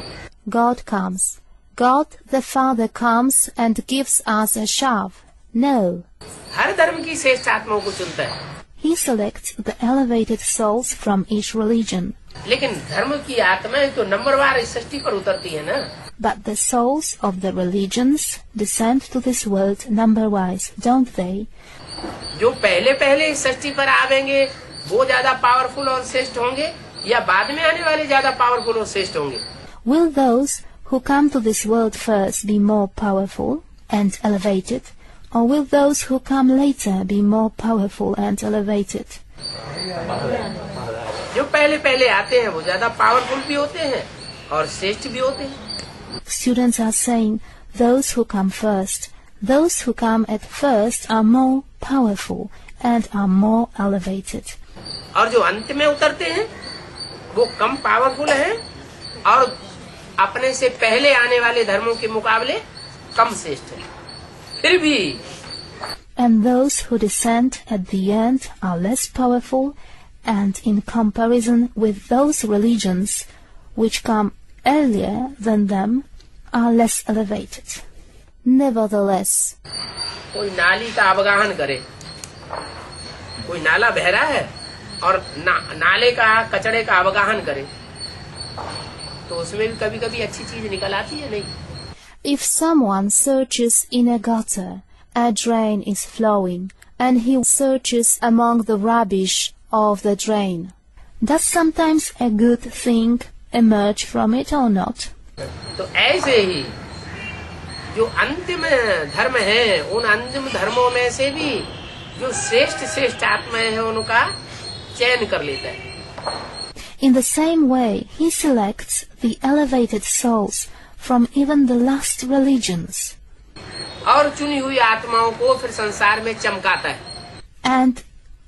God comes. God the Father comes and gives us a shove. No.
हर धर्म की श्रेष्ठ आत्माओं को चुनता है।
He selects the elevated souls from each religion.
लेकिन धर्म की आत्माएं तो नंबरवार इस सृष्टि पर उतरती है ना।
But the souls of the religions descend to this world number-wise, don't they?
जो पहले पहले इस सृष्टि पर आवेंगे वो ज्यादा पावरफुल और श्रेष्ठ होंगे या बाद में आने वाले ज्यादा पावरफुल और श्रेष्ठ होंगे?
Will those who come to this world first be more powerful and elevated, Or will those who come later be more powerful and elevated?
जो पहले पहले आते हैं वो ज्यादा पावरफुल भी होते हैं और श्रेष्ठ भी होते हैं।
Students are saying those who come at first are more powerful and are more elevated.
और जो अंत में उतरते हैं वो कम पावरफुल हैं और अपने से पहले आने वाले धर्मों के मुकाबले कम श्रेष्ठ हैं। फिर भी
And those who descend at the end are less powerful and in comparison with those religions which come earlier than them are less elevated. Nevertheless,
कोई नाली का अवगाहन करे, कोई नाला बह रहा है और नाले का कचड़े का अवगाहन करे तो उसमें भी कभी कभी अच्छी चीज निकल आती है नहीं।
If someone searches in a gutter, a drain is flowing, and he searches among the rubbish of the drain. Does sometimes a good thing emerge from it or not?
तो ऐसे ही जो अंतिम धर्म है उन अंतिम धर्मों में से भी जो श्रेष्ठ आत्माएं हैं उनका चयन कर लेता है।
In the same way, he selects the elevated souls from even the last religions.
और चुनी हुई आत्माओं को फिर संसार में चमकाता है।
And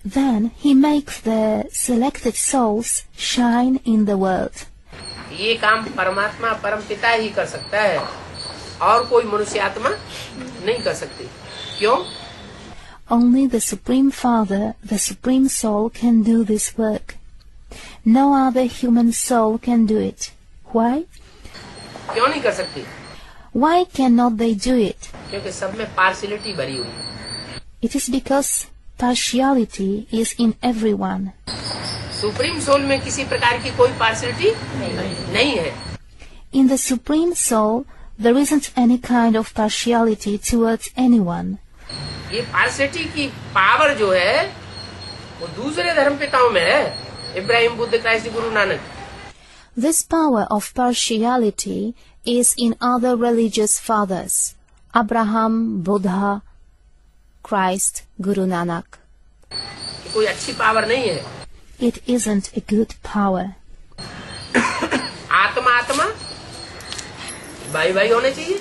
then he makes the selected souls shine in the world.
ये काम परमात्मा परम पिता ही कर सकता है और कोई मनुष्य आत्मा नहीं कर सकती। क्यों?
Only the Supreme Father, the Supreme Soul can do this work. No other human soul can do it. Why?
क्यों नहीं कर सकती?
Why cannot they do it?
क्योंकि सब में पार्शियलिटी भरी हुई है।
It is because partiality is in everyone.
Supreme soul में किसी प्रकार की कोई पार्शियलिटी नहीं है।
In the Supreme Soul, there isn't any kind of partiality towards anyone.
ये पार्शियलिटी की पावर जो है वो दूसरे धर्म पिताओं में है, Ibrahim, Buddha, Christ, Guru Nanak.
This power of partiality is in other religious fathers, Abraham, Buddha, Christ, Guru Nanak.
कोई अच्छी पावर नहीं है।
It isn't a good power.
आत्मा भाई होने चाहिए।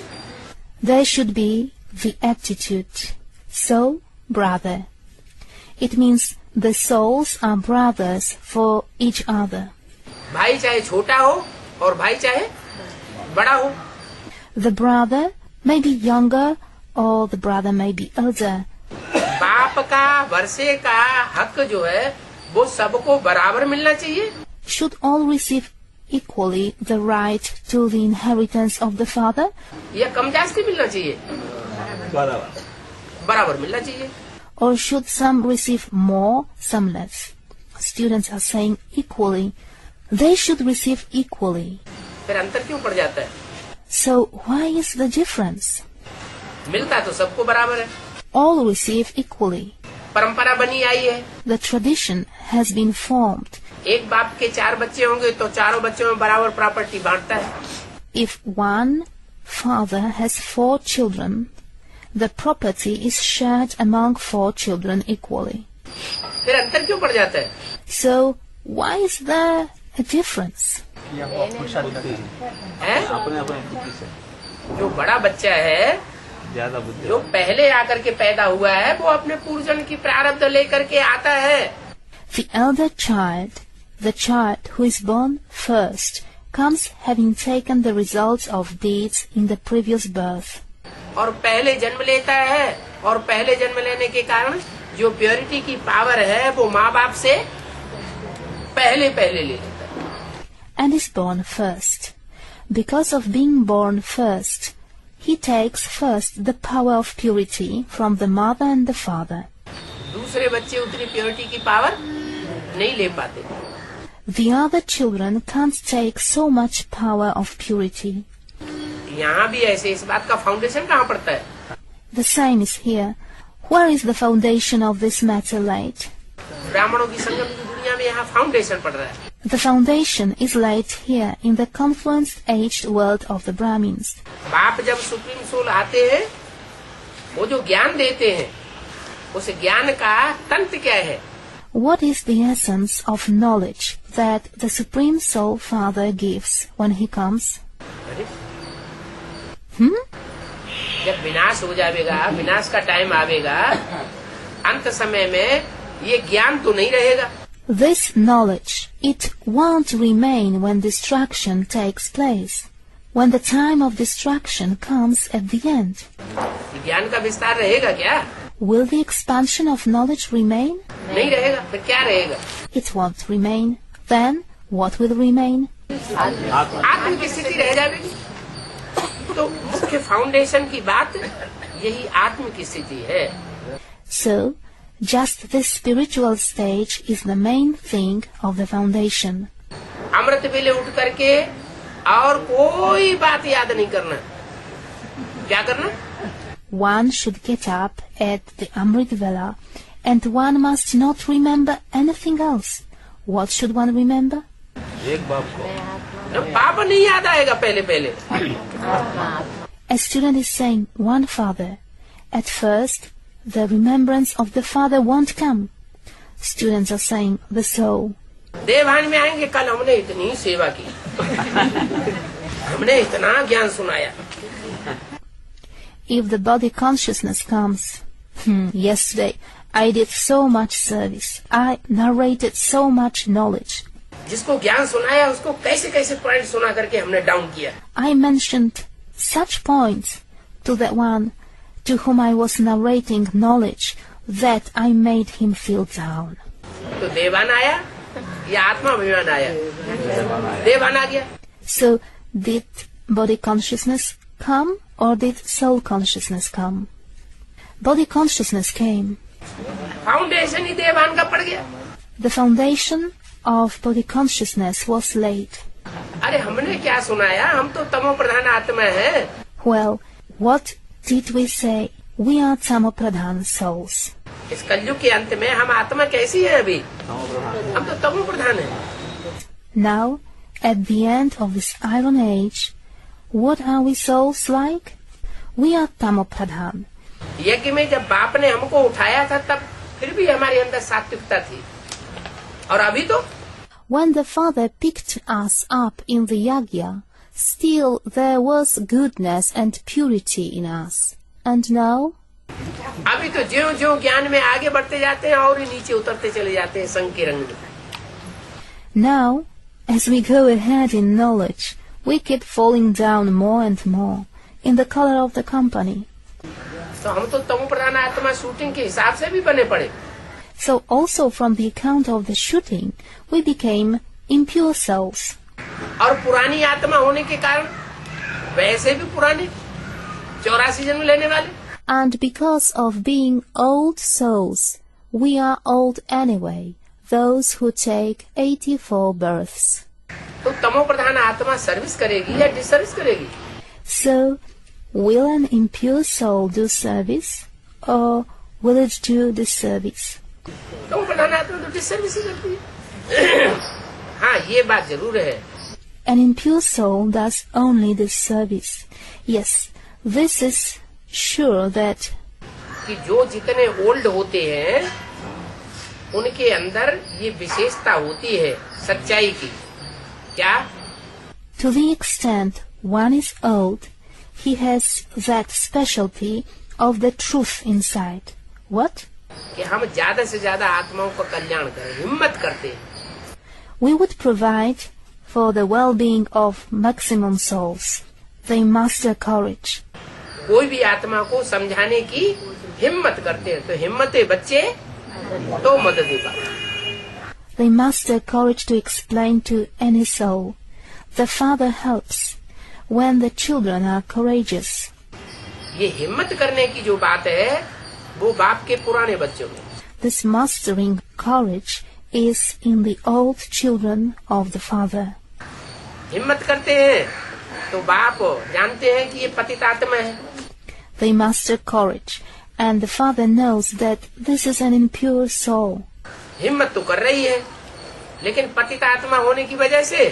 There should be the attitude, so brother. It means the souls are brothers for each other.
भाई चाहे छोटा हो और भाई चाहे बड़ा हो।
The brother may be younger or the brother may be elder.
बाप का वर्षे का हक जो है वो सबको बराबर मिलना चाहिए।
Should all receive equally the right to the inheritance of the father?
या कम जास्ती मिलना चाहिए? बराबर मिलना चाहिए।
Or should some receive more, some less? Students are saying equally. They should receive equally.
फिर अंतर क्यों पड़ जाता है?
So why is the difference?
मिलता तो सबको बराबर है।
All receive equally.
परंपरा बनी आई है।
The tradition has been formed.
एक बाप के 4 बच्चे होंगे तो चारों बच्चों में बराबर प्रॉपर्टी बांटता है।
If one father has 4 children, the property is shared among 4 children equally.
फिर अंतर क्यों पड़ जाता है?
So why is there a difference?
है? जो बड़ा बच्चा है जो पहले आकर के पैदा हुआ है वो अपने पूर्वजन्म की प्रारब्ध लेकर के आता है।
The elder child, the child who is born first, comes having taken the results of deeds in the previous birth.
और पहले जन्म लेता है और पहले जन्म लेने के कारण जो प्योरिटी की पावर है वो माँ बाप से पहले ले लेता है।
And is born first. Because of being born first, he takes first the power of purity from the mother and the father.
दूसरे बच्चे उतनी प्योरिटी की पावर नहीं ले पाते।
The other children can't take so much power of purity.
यहाँ भी ऐसे इस बात का फाउंडेशन कहाँ पड़ता है?
The same is here. Where is the foundation of this matter laid?
ब्राह्मणों की संगम की दुनिया में यहाँ फाउंडेशन पड़ रहा है।
The foundation is laid here in the confluenced aged world of the Brahmins.
बाप जब सुप्रीम सोल आते हैं वो जो ज्ञान देते हैं उस ज्ञान का तंत्र क्या है?
What is the essence of knowledge that the Supreme Soul Father gives when he comes?
अरे जब विनाश हो जाएगा, विनाश का टाइम आवेगा, अंत समय में ये ज्ञान तो नहीं रहेगा.
This knowledge, it won't remain when destruction takes place. When the time of destruction comes at the end.
ज्ञान का विस्तार रहेगा क्या?
Will the expansion of knowledge remain?
नहीं रहेगा. फिर क्या रहेगा?
It won't remain. Then, what will remain?
आत्म की स्थिति रह जाएगी. तो मुख्य फाउंडेशन की बात यही आत्म की स्थिति है.
So, just this spiritual stage is the main thing of the foundation.
अमृत वेले उठ करके और कोई बात याद नहीं करना. क्या करना?
One should get up at the Amrit Vela and one must not remember anything else. What should one remember?
एक बाप को
न पाप नहीं याद आएगा पहले.
A student is saying, one father. At first, the remembrance of the father won't come. Students are saying, the soul.
देवभान में आएंगे, कल हमने इतनी सेवा की, हमने इतना ज्ञान सुनाया.
If the body consciousness comes, yesterday I did so much service. I narrated so much knowledge.
जिसको ज्ञान सुनाया उसको कैसे कैसे पॉइंट सुना करके हमने डाउन किया.
I mentioned such points to that one to whom I was narrating knowledge that I made him feel down.
तो देवान आया या आत्मा अभिमान आया? देवान आ गया.
So, did body consciousness come or did soul consciousness come? Body consciousness came.
Foundation ही देवान का पड़ गया.
The foundation of body consciousness was laid.
अरे हमने क्या सुनाया? हम तो तमो प्रधान आत्मा है.
Well, what did we say? We are Tamopradhan souls.
इस कलयुग के अंत में हम आत्मा कैसी है अभी? हम तो तमो प्रधान है.
Now, at the end of this Iron Age, what are we souls like? We are Tamopradhan.
यज्ञ में जब बाप ने हमको उठाया था तब फिर भी हमारे अंदर सात्विकता थी. और अभी तो
When the Father picked us up in the yagya, still there was goodness and purity in us. And now?
अभी तो ज्यों ज्यों ज्ञान में आगे बढ़ते जाते हैं और ही नीचे उतरते चले जाते हैं संग के रंग में.
Now, as we go ahead in knowledge, we keep falling down more and more in the color of the company.
तो हम तो तमो प्रधान आत्मा शूटिंग के हिसाब से भी बने पड़े.
So also from the account of the shooting, we became impure souls.
और पुरानी आत्मा होने के कारण वैसे भी पुराने 84 जन्म लेने वाले.
And because of being old souls, we are old anyway, those who take 84 births.
तो तमो प्रधान आत्मा सर्विस करेगी या डिसर्विस करेगी?
So, will an impure soul do service, or will it do disservice?
तमो प्रधान आत्मा तो डिसर्विस ही करती है. हाँ, ये बात जरूर है.
An impure soul does only disservice. Yes, this is sure that
कि जो जितने ओल्ड होते हैं उनके अंदर ये विशेषता होती है सच्चाई की. क्या?
to the extent one is old, he has that specialty of the truth inside. What?
कि हम ज्यादा से ज्यादा आत्माओं का कल्याण करें, हिम्मत करते हैं.
We would provide for the well-being of maximum souls. They master courage.
कोई भी आत्मा को समझाने की हिम्मत करते हैं. तो हिम्मते बच्चे तो मदद पाते.
They master courage to explain to any soul. The Father helps when the children are courageous.
ये हिम्मत करने की जो बात है वो बाप के पुराने बच्चों में.
This mastering courage is in the old children of the Father.
हिम्मत करते हैं तो बाप जानते हैं कि ये पतित आत्मा है.
They master courage, and the Father knows that this is an impure soul.
हिम्मत तो कर रही है लेकिन पतित आत्मा होने की वजह से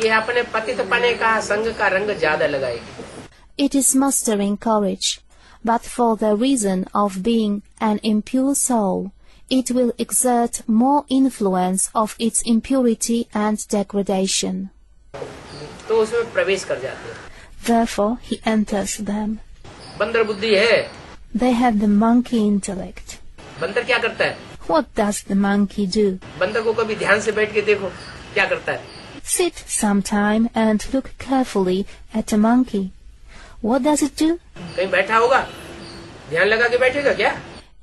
ये अपने पतित पने का संग का रंग ज्यादा लगाएगी.
It is mastering courage, but for the reason of being an impure soul, it will exert more influence of its impurity and degradation.
तो उसमें प्रवेश कर जाते हैं.
Therefore, he enters them.
बंदर बुद्धि है.
They have the monkey intellect.
बंदर क्या करता है?
What does the monkey do?
बंदर को कभी ध्यान से बैठ के देखो क्या करता है.
Sit sometime and look carefully at a monkey. What does it do?
कहीं बैठा होगा, ध्यान लगा के बैठेगा क्या?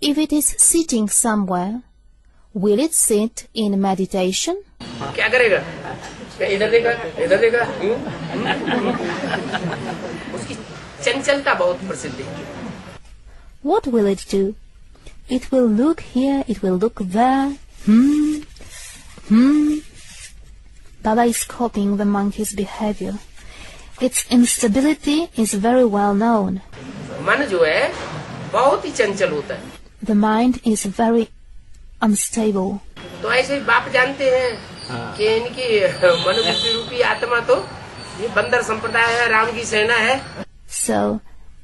If it is sitting somewhere, will it sit in meditation?
क्या करेगा? क्या इधर देखा, इधर देखा? उसकी चंचलता बहुत प्रसिद्ध है.
What will it do? It will look here, it will look there. Baba is copying the monkey's behavior. Its instability is very well known.
मन जो है बहुत ही चंचल होता है.
The mind is very unstable.
तो ऐसे ही बाप जानते हैं कि इनकी मनुबुद्धि रूपी आत्मा तो ये बंदर संप्रदाय है, राम की सेना है.
So,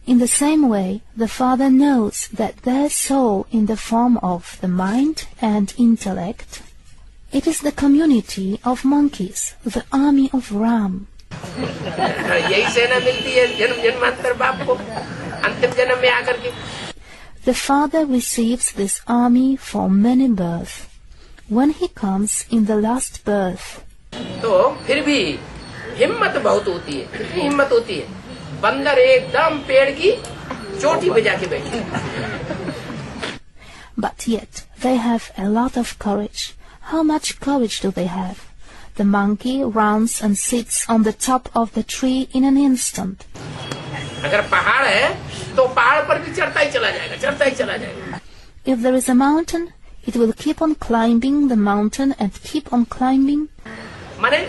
in the same way, the Father knows that their soul in the form of the mind and intellect, it is the community of monkeys, the army of Ram.
यही सेना मिलती है जन्म जन्मांतर बाप को अंतिम जन्म में आकर के.
The Father receives this army for many births. When he comes in the last birth,
तो फिर भी हिम्मत बहुत होती है. कितनी हिम्मत होती है? बंदर एकदम पेड़ की चोटी पे जाके बैठे.
but yet they have a lot of courage. How much courage do they have? The monkey runs and sits on the top of the tree in an instant.
अगर पहाड़ है तो पहाड़ पर भी चढ़ता ही चला जाएगा, चढ़ता ही चला जाएगा.
If there is a mountain, it will keep on climbing the mountain and keep on climbing.
माने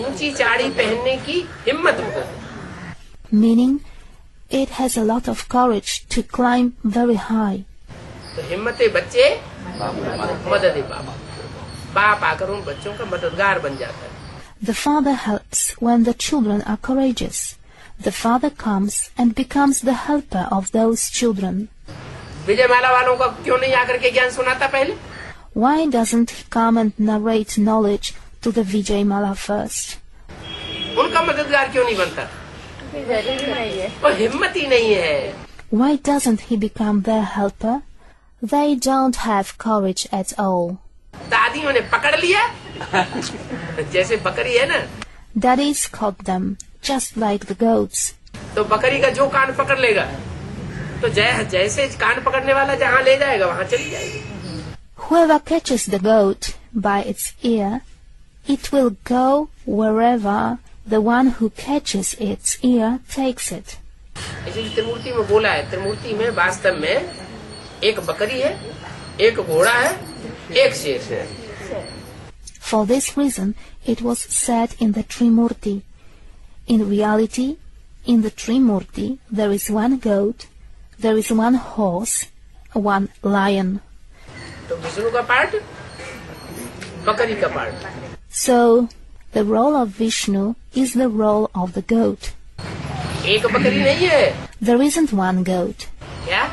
ऊंची चाड़ी पहनने की हिम्मत हो.
Meaning, it has a lot of courage to climb very high.
तो हिम्मते बच्चे मदद बाप. बाप आकर उन बच्चों का मददगार बन जाता है.
The father helps when the children are courageous. The father comes and becomes the helper of those children.
Vijayamala वालों का क्यों नहीं आकर के ज्ञान सुनाता पहले?
Why doesn't he come and narrate knowledge to the Vijayamala first?
उनका मददगार क्यों नहीं बनता? वो हिम्मत ही नहीं है.
Why doesn't he become their helper? They don't have courage at all.
दादियों ने पकड़ लिया जैसे बकरी है ना.
Daddies caught them, just like the goats.
तो बकरी का जो कान पकड़ लेगा तो जैसे कान पकड़ने वाला जहाँ ले जाएगा वहाँ चली जाएगी.
Whoever catches the goat by its ear, it will go wherever the one who catches its ear takes it.
इसलिए त्रिमूर्ति में बोला है, त्रिमूर्ति में वास्तव में एक बकरी है, एक घोड़ा है, एक शेर है.
For this reason, it was said in the Trimurti. In reality, in the Trimurti, there is one goat, there is one horse, one lion.
तो विष्णु का पार्ट, बकरी का part.
So, the role of Vishnu is the role of the goat.
एक बकरी नहीं है.
There isn't one goat.
क्या?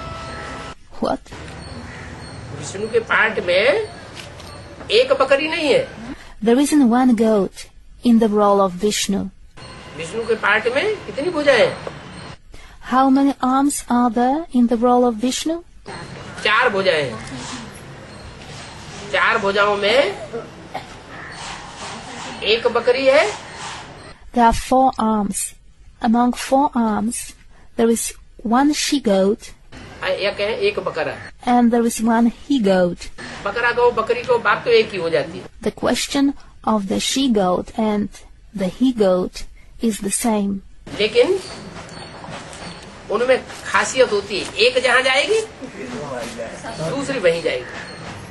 What?
Vishnu के पार्ट में एक बकरी नहीं है.
There isn't one goat in the role of Vishnu.
Vishnu के पार्ट में कितनी भुजाएं हैं?
How many arms are there in the role of Vishnu?
4 भुजाएं हैं. 4 भुजाओं में एक बकरी है.
There are 4 arms. Among 4 arms, there is one she-goat
एक है एक बकरा.
and there is one he-goat.
बकरा को बकरी को बाप तो एक ही हो जाती है.
The question of the she-goat and the he-goat is the same.
लेकिन उनमें खासियत होती है, एक जहाँ जाएगी दूसरी वहीं जाएगी.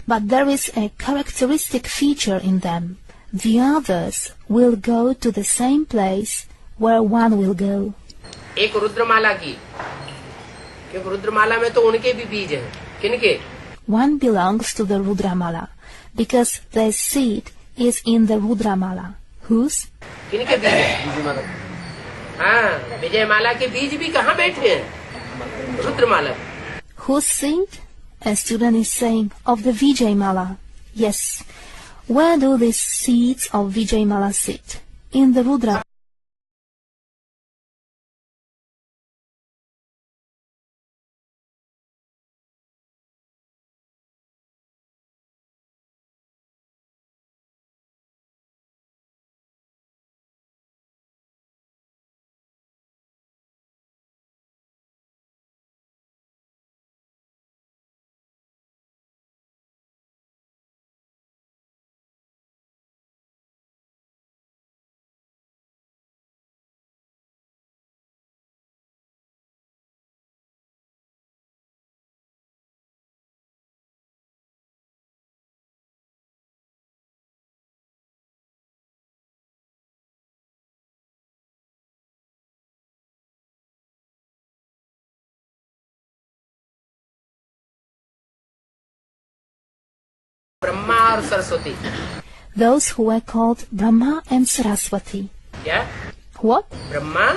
But there is a characteristic feature in them. The others will go to the same place where one will go.
एक रुद्रमाला की, क्योंकि रुद्रमाला में तो उनके भी बीज हैं. किनके?
One belongs to the Rudramala because their seed is in the Rudramala. Whose?
किनके बीज हैं? हाँ, विजयमाला के बीज भी कहाँ बैठे हैं? रुद्रमाला.
Whose seat? A student is saying, of the Vijayamala. Yes. Where do these seeds of Vijayamala sit? In the Rudra.
Brahma और Saraswati.
Those who were called Brahma and Saraswati.
क्या?
What?
ब्रह्मा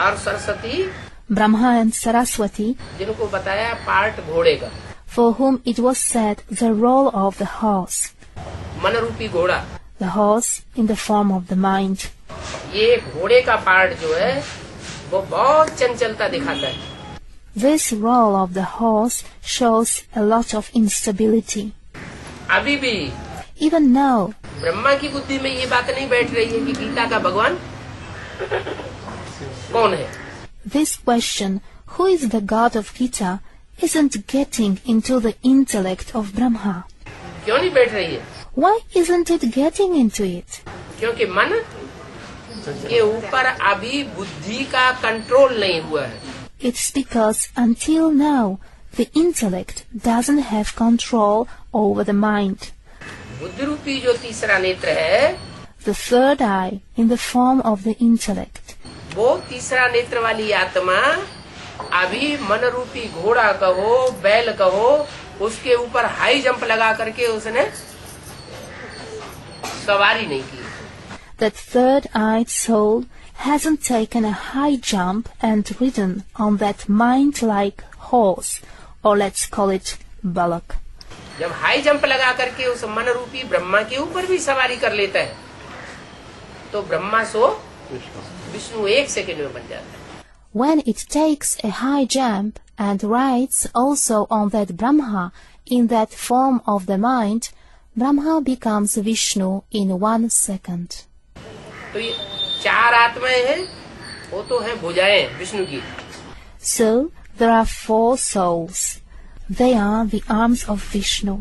और सरस्वती,
Brahma and Saraswati,
जिनको बताया part घोड़े का.
for whom it was said the role of the horse.
मन रूपी घोड़ा.
The horse in the form of the mind.
ये घोड़े का पार्ट जो है वो बहुत चंचलता दिखाता है.
This role of the horse shows a lot of instability.
अभी भी
Even now,
ब्रह्मा की बुद्धि में ये बात नहीं बैठ रही है कि गीता का भगवान कौन है.
this question, who is the God of Gita, isn't getting into the intellect of Brahma.
क्यों नहीं बैठ रही है?
Why isn't it getting into it?
क्योंकि मन के ऊपर अभी बुद्धि का कंट्रोल नहीं हुआ है.
It's because until now, the intellect doesn't have control over the mind.
बुद्धि रूपी जो तीसरा नेत्र है,
The third eye in the form of the intellect.
वो तीसरा नेत्र वाली आत्मा अभी मन रूपी घोड़ा कहो, बैल कहो, उसके ऊपर हाई जंप लगा करके उसने सवारी नहीं की.
That third-eyed soul hasn't taken a high jump and ridden on that mind-like horse, or let's call it bullock.
जब हाई जंप लगा करके उस मन रूपी ब्रह्मा के ऊपर भी सवारी कर लेता है तो ब्रह्मा सो विष्णु 1 सेकंड में बन जाता है.
When it takes a high jump and rides also on that Brahma in that form of the mind, Brahma becomes Vishnu in 1 second.
तो ये 4 आत्माएं हैं, वो तो हैं भुजाएं विष्णु की.
So there are 4 souls. They are the arms of Vishnu.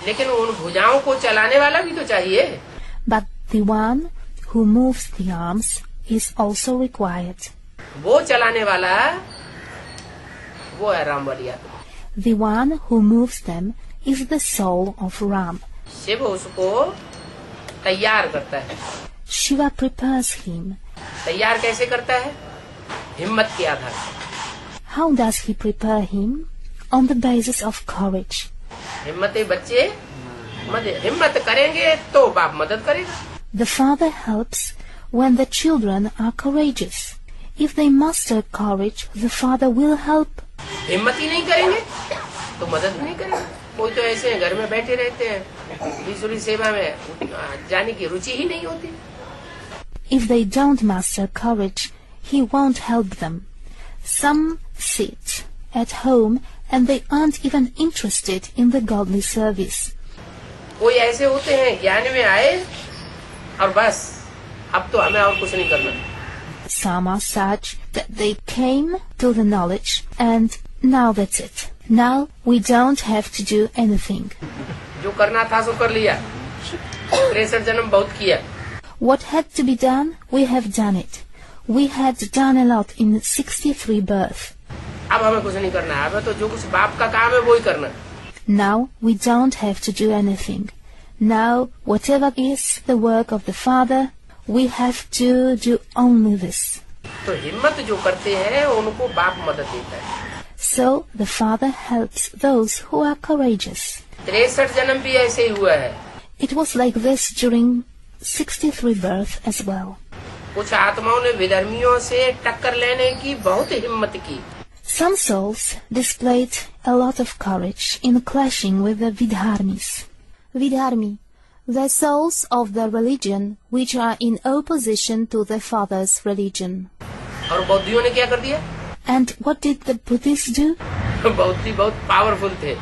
लेकिन उन भुजाओं को चलाने वाला भी तो चाहिए.
But the one who moves the arms is also required.
वो चलाने वाला वो है राम वाली आत्मा.
The one who moves them is the soul of Ram.
Shiv उसको तैयार करता है.
Shiva prepares him.
तैयार कैसे करता है? हिम्मत के आधार.
How does he prepare him? On the basis of courage.
हिम्मत बच्चे हिम्मत करेंगे तो बाप मदद करेगा.
The father helps when the children are courageous. If they muster courage, the father will help.
हिम्मत ही नहीं करेंगे तो मदद नहीं करेगा. कोई तो ऐसे हैं घर में बैठे रहते हैं, ईश्वरी सेवा में जाने की रुचि ही नहीं होती.
If they don't master courage, he won't help them. Some sit at home and they aren't even interested in the godly service.
कोई ऐसे होते हैं ज्ञान में आए और बस अब तो हमें और कुछ नहीं करना.
Some are such that they came to the knowledge and now that's it. Now we don't have to do anything.
जो करना था सो कर लिया. 63 जन्म बहुत किया.
What had to be done, we have done it. We had done a lot in 63 births.
अब हमें कुछ नहीं करना है. हमें तो जो कुछ बाप का काम है वो ही करना.
Now we don't have to do anything. Now whatever is the work of the Father, we have to do only this.
तो हिम्मत जो करते हैं उनको बाप मदद देता है.
So the Father helps those who are courageous.
63 जन्म भी ऐसे ही हुआ है.
It was like this during 63 births as well.
कुछ आत्माओं ने विधर्मियों से टक्कर लेने की बहुत हिम्मत की.
Some souls displayed a lot of courage in clashing with the Vidharmis. Vidharmi, the souls of the religion which are in opposition to the father's religion.
और बौद्धियों ने क्या कर दिया?
And what did the Buddhists do?
बौद्धि बहुत powerful थे,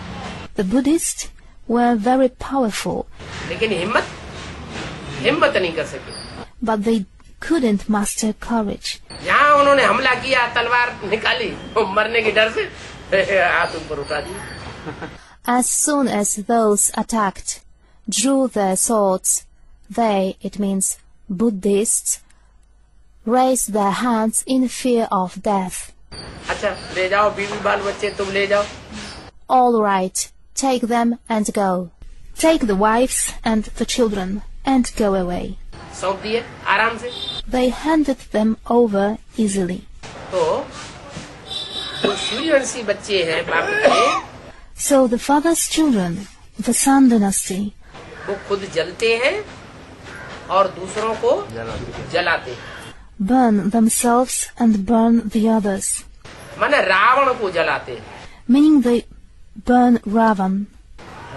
The Buddhists were very powerful,
लेकिन हिम्मत नहीं कर सके.
but they couldn't master courage.
जहाँ उन्होंने हमला किया, तलवार निकाली, वो मरने के डर से हाथ ऊपर उठा दी.
As soon as those attacked drew their swords, they, it means Buddhists, raised their hands in fear of death.
अच्छा ले जाओ बीवी बाल बच्चे, तुम ले जाओ.
All right, take them and go. Take the wives and the children and go away.
सौंप दिए आराम से.
They handed them over easily.
तो जो सूर्यवंशी बच्चे हैं बाप के,
So the father's children, the Sun dynasty,
वो खुद जलते हैं और दूसरों को जलाते हैं.
burn themselves and burn the others,
माने रावण को जलाते हैं.
meaning they burn Ravan,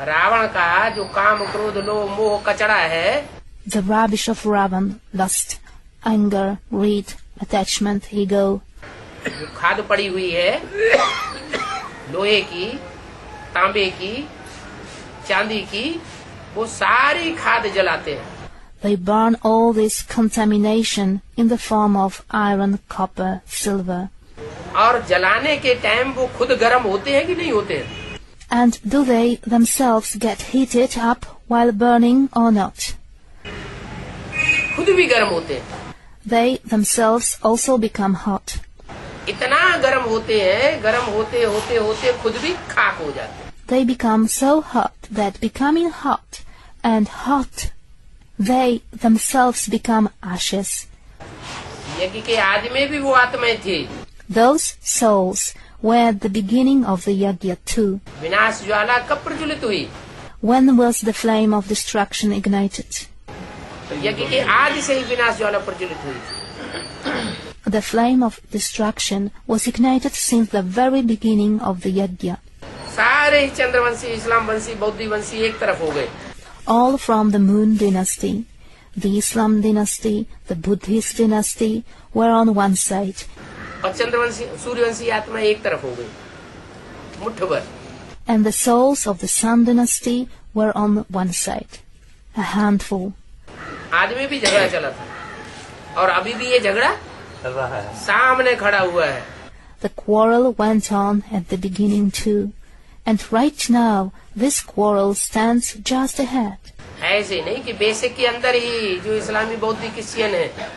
Ravan का जो काम क्रोध लोभ मोह कचरा है,
the rubbish of Ravan, lust, anger, greed, attachment, ego,
जो खाद पड़ी हुई है लोहे की, तांबे की, चांदी की, वो सारी खाद जलाते हैं.
they burn all this contamination in the form of iron, copper, silver.
और जलाने के टाइम वो खुद गर्म होते हैं कि नहीं होते हैं?
And do they themselves get heated up while burning or not?
खुद भी गर्म होते हैं.
They themselves also become hot.
इतना गर्म होते हैं, गर्म होते होते होते खुद भी खाक हो जाते हैं.
They become so hot that becoming hot and hot, they themselves become ashes.
यज्ञ के आदि में भी वो आत्माएं थी.
Those souls were the beginning of the yajna too.
विनाश ज्वाला कब प्रज्वलित हुई?
When was the flame of destruction ignited?
यज्ञ के आदि से ही विनाश ज्वाला प्रज्वलित हुई.
The flame of destruction was ignited since the very beginning of the yajna.
सारे ही चंद्रवंशी, इस्लाम वंशी, बौद्धी वंशी एक तरफ हो गए.
All from the Moon dynasty, the Islam dynasty, the Buddhist dynasty were on one side,
और चंद्रवंशी सूर्यवंशी आत्मा एक तरफ हो गई, मुट्ठ भर.
and the souls of the Sun dynasty were on one side, a handful.
आदमी भी झगड़ा चला था और अभी भी ये झगड़ा
चल रहा है.
सामने खड़ा हुआ है.
The quarrel went on at the beginning too, and right now this quarrel stands just ahead.
ऐसे नहीं कि बेसिक के अंदर ही जो इस्लामी बौद्ध क्रिश्चियन है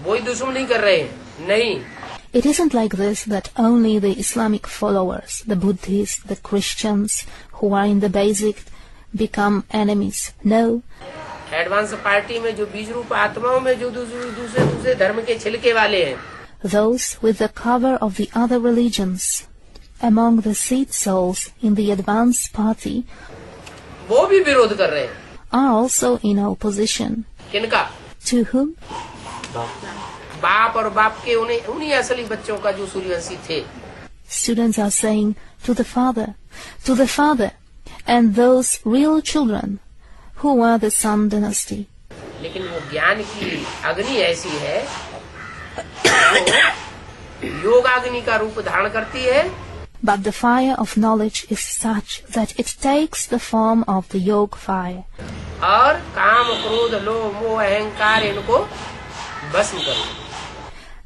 वो ही दुश्मनी कर रहे हैं. नहीं,
It isn't like this that only the Islamic followers, the Buddhists, the Christians who are in the basic become enemies. No,
advance party में जो बीज रूप आत्माओं में जो दूसरे धर्म के छिलके वाले हैं,
those with the cover of the other religions, among the seed souls in the advanced party,
वो भी विरोध कर रहे हैं.
are also in opposition.
किनका?
To whom?
बाप और बाप के उन्हीं असली बच्चों का जो सूर्यवंशी थे.
Students are saying to the father, and those real children who were the Sun dynasty.
लेकिन वो ज्ञान की अग्नि ऐसी है, वो योगाग्नि का रूप धारण करती है.
But the fire of knowledge is such that it takes the form of the yoga fire,
और काम क्रोध लोभ मोह अहंकार इनको भस्म करो.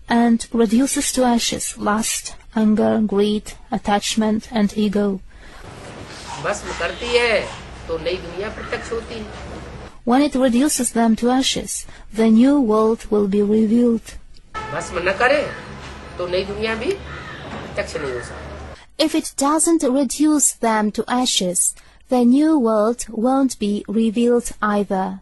and reduces to ashes lust, anger, greed, attachment, and ego.
भस्म करती है तो नई दुनिया प्रत्यक्ष होती है.
When it reduces them to ashes, the new world will be revealed.
भस्म न करे तो नई दुनिया भी प्रत्यक्ष नहीं हो सकती.
If it doesn't reduce them to ashes, the new world won't be revealed either.